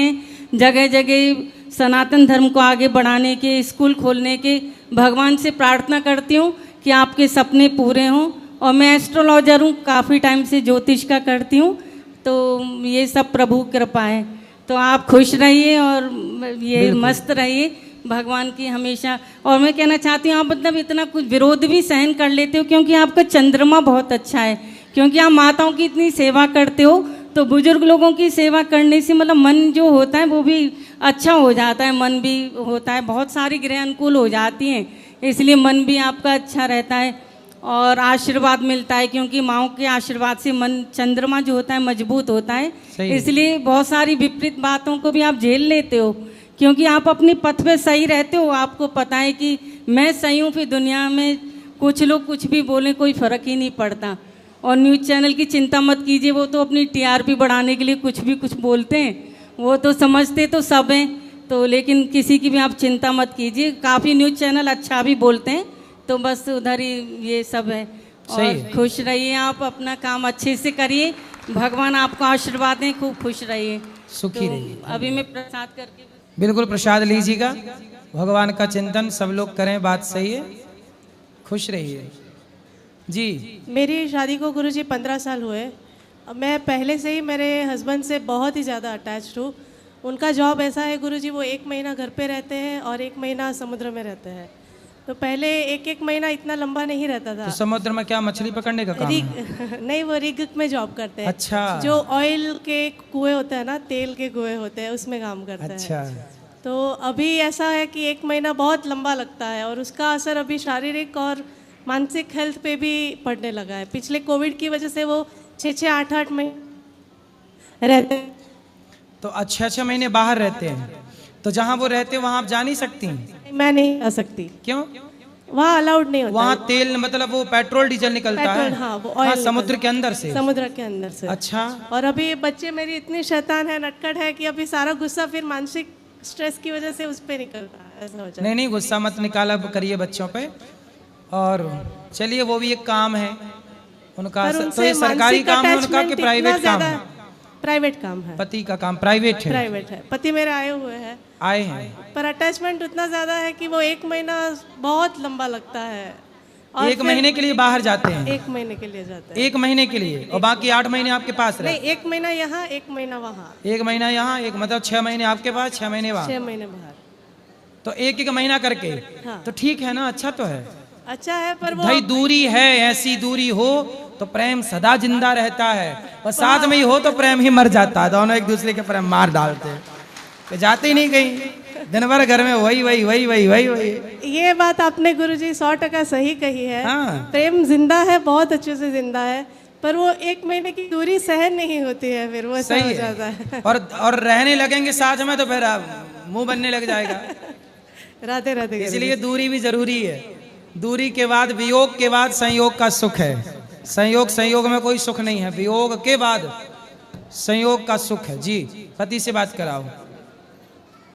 जगह जगह सनातन धर्म को आगे बढ़ाने के, स्कूल खोलने के, भगवान से प्रार्थना करती हूँ कि आपके सपने पूरे हों। और मैं एस्ट्रोलॉजर हूँ, काफ़ी टाइम से ज्योतिष का करती हूँ, तो ये सब प्रभु कृपा है। तो आप खुश रहिए और ये मस्त रहिए भगवान की हमेशा। और मैं कहना चाहती हूँ आप मतलब इतना कुछ विरोध भी सहन कर लेते हो क्योंकि आपका चंद्रमा बहुत अच्छा है, क्योंकि आप माताओं की इतनी सेवा करते हो। तो बुजुर्ग लोगों की सेवा करने से मतलब मन जो होता है वो भी अच्छा हो जाता है, मन भी होता है, बहुत सारी ग्रह अनुकूल हो जाती हैं, इसलिए मन भी आपका अच्छा रहता है और आशीर्वाद मिलता है। क्योंकि माँओं के आशीर्वाद से मन, चंद्रमा जो होता है मजबूत होता है, इसलिए बहुत सारी विपरीत बातों को भी आप झेल लेते हो क्योंकि आप अपनी पथ पे सही रहते हो। आपको पता है कि मैं सही हूँ, फिर दुनिया में कुछ लोग कुछ भी बोलें कोई फ़र्क ही नहीं पड़ता। और न्यूज़ चैनल की चिंता मत कीजिए, वो तो अपनी टीआरपी बढ़ाने के लिए कुछ बोलते हैं, वो तो समझते तो सब हैं। तो लेकिन किसी की भी आप चिंता मत कीजिए, काफ़ी न्यूज़ चैनल अच्छा भी बोलते हैं, तो बस उधर ही ये सब है। और खुश रहिए, आप अपना काम अच्छे से करिए, भगवान आपको आशीर्वाद दें, खूब खुश रहिए, सुखी रहिए। अभी मैं प्रसाद करके बिल्कुल प्रसाद लीजिएगा, भगवान का चिंतन सब लोग करें, बात सही है। खुश रहिए जी। मेरी शादी को गुरुजी 15 साल हुए। मैं पहले से ही मेरे हस्बैंड से बहुत ही ज़्यादा अटैच्ड हूँ। उनका जॉब ऐसा है गुरुजी, वो 1 महीना घर पे रहते हैं और 1 महीना समुद्र में रहते हैं। तो पहले 1-1 महीना इतना लंबा नहीं रहता था। तो समुद्र में क्या मछली पकड़ने का काम है? नहीं, वो रिग में जॉब करते हैं। अच्छा। जो ऑयल के कुएं होते हैं ना, तेल के कुएं होते हैं, उसमें काम करते हैं। अच्छा। तो अभी ऐसा है कि 1 महीना बहुत लंबा लगता है और उसका असर अभी शारीरिक और मानसिक हेल्थ पे भी पड़ने लगा है। पिछले कोविड की वजह से वो 6-6, 8-8 महीने रहते हैं। तो 6-6 महीने बाहर रहते हैं, तो जहाँ वो रहते हैं वहाँ आप जा नहीं सकती? मैं नहीं आ सकती। क्यों? वहाँ अलाउड नहीं होता। वहाँ तेल मतलब वो पेट्रोल डीजल निकलता है? हाँ, वो ऑयल समुद्र के अंदर से? समुद्र के अंदर से। अच्छा। और अभी बच्चे मेरी इतनी शैतान है, नटखट है कि अभी सारा गुस्सा फिर मानसिक स्ट्रेस की वजह से उस पर निकलता है, ऐसा हो जाता है। नहीं, गुस्सा मत निकाला करिए बच्चों पे। और चलिए, वो भी एक काम है उनका। तो ये सरकारी काम है उनका कि प्राइवेट काम है? प्राइवेट काम है। पति का काम प्राइवेट है? प्राइवेट है। पति मेरे आए हुए हैं। आए हैं, पर अटैचमेंट उतना ज्यादा है कि वो 1 महीना बहुत लंबा लगता है। 1 महीने के लिए बाहर जाते हैं? 1 महीने के लिए जाते हैं। 1 महीने के लिए, और बाकी 8 महीने आपके पास रहे? नहीं, 1 महीना यहाँ, 1 महीना वहाँ। 1 महीना यहाँ, एक मतलब 6 महीने आपके पास, 6 महीने वहाँ। 6 महीने बाहर। तो 1-1 महीना करके। हाँ। तो ठीक है ना, अच्छा तो है। अच्छा है, पर वो भाई दूरी है, ऐसी दूरी हो तो प्रेम सदा जिंदा रहता है, और साथ में ही हो तो प्रेम ही मर जाता है। दोनों एक दूसरे के प्रेम मार डालते हैं, तो जाते ही नहीं कहीं, दिन भर घर में वही। ये बात आपने गुरुजी 100% सही कही है। हाँ। प्रेम जिंदा है, बहुत अच्छे से जिंदा है, पर वो 1 महीने की दूरी सहन नहीं होती है, फिर वो ऐसा हो जाता है। और रहने लगेंगे साथ में तो फिर मुंह बनने लग जाएगा। राधे राधे। इसलिए दूरी भी जरूरी है। दूरी के बाद, वियोग के बाद संयोग का सुख है। संयोग में कोई सुख नहीं है, वियोग के बाद संयोग का सुख है। जी, पति से बात कराओ।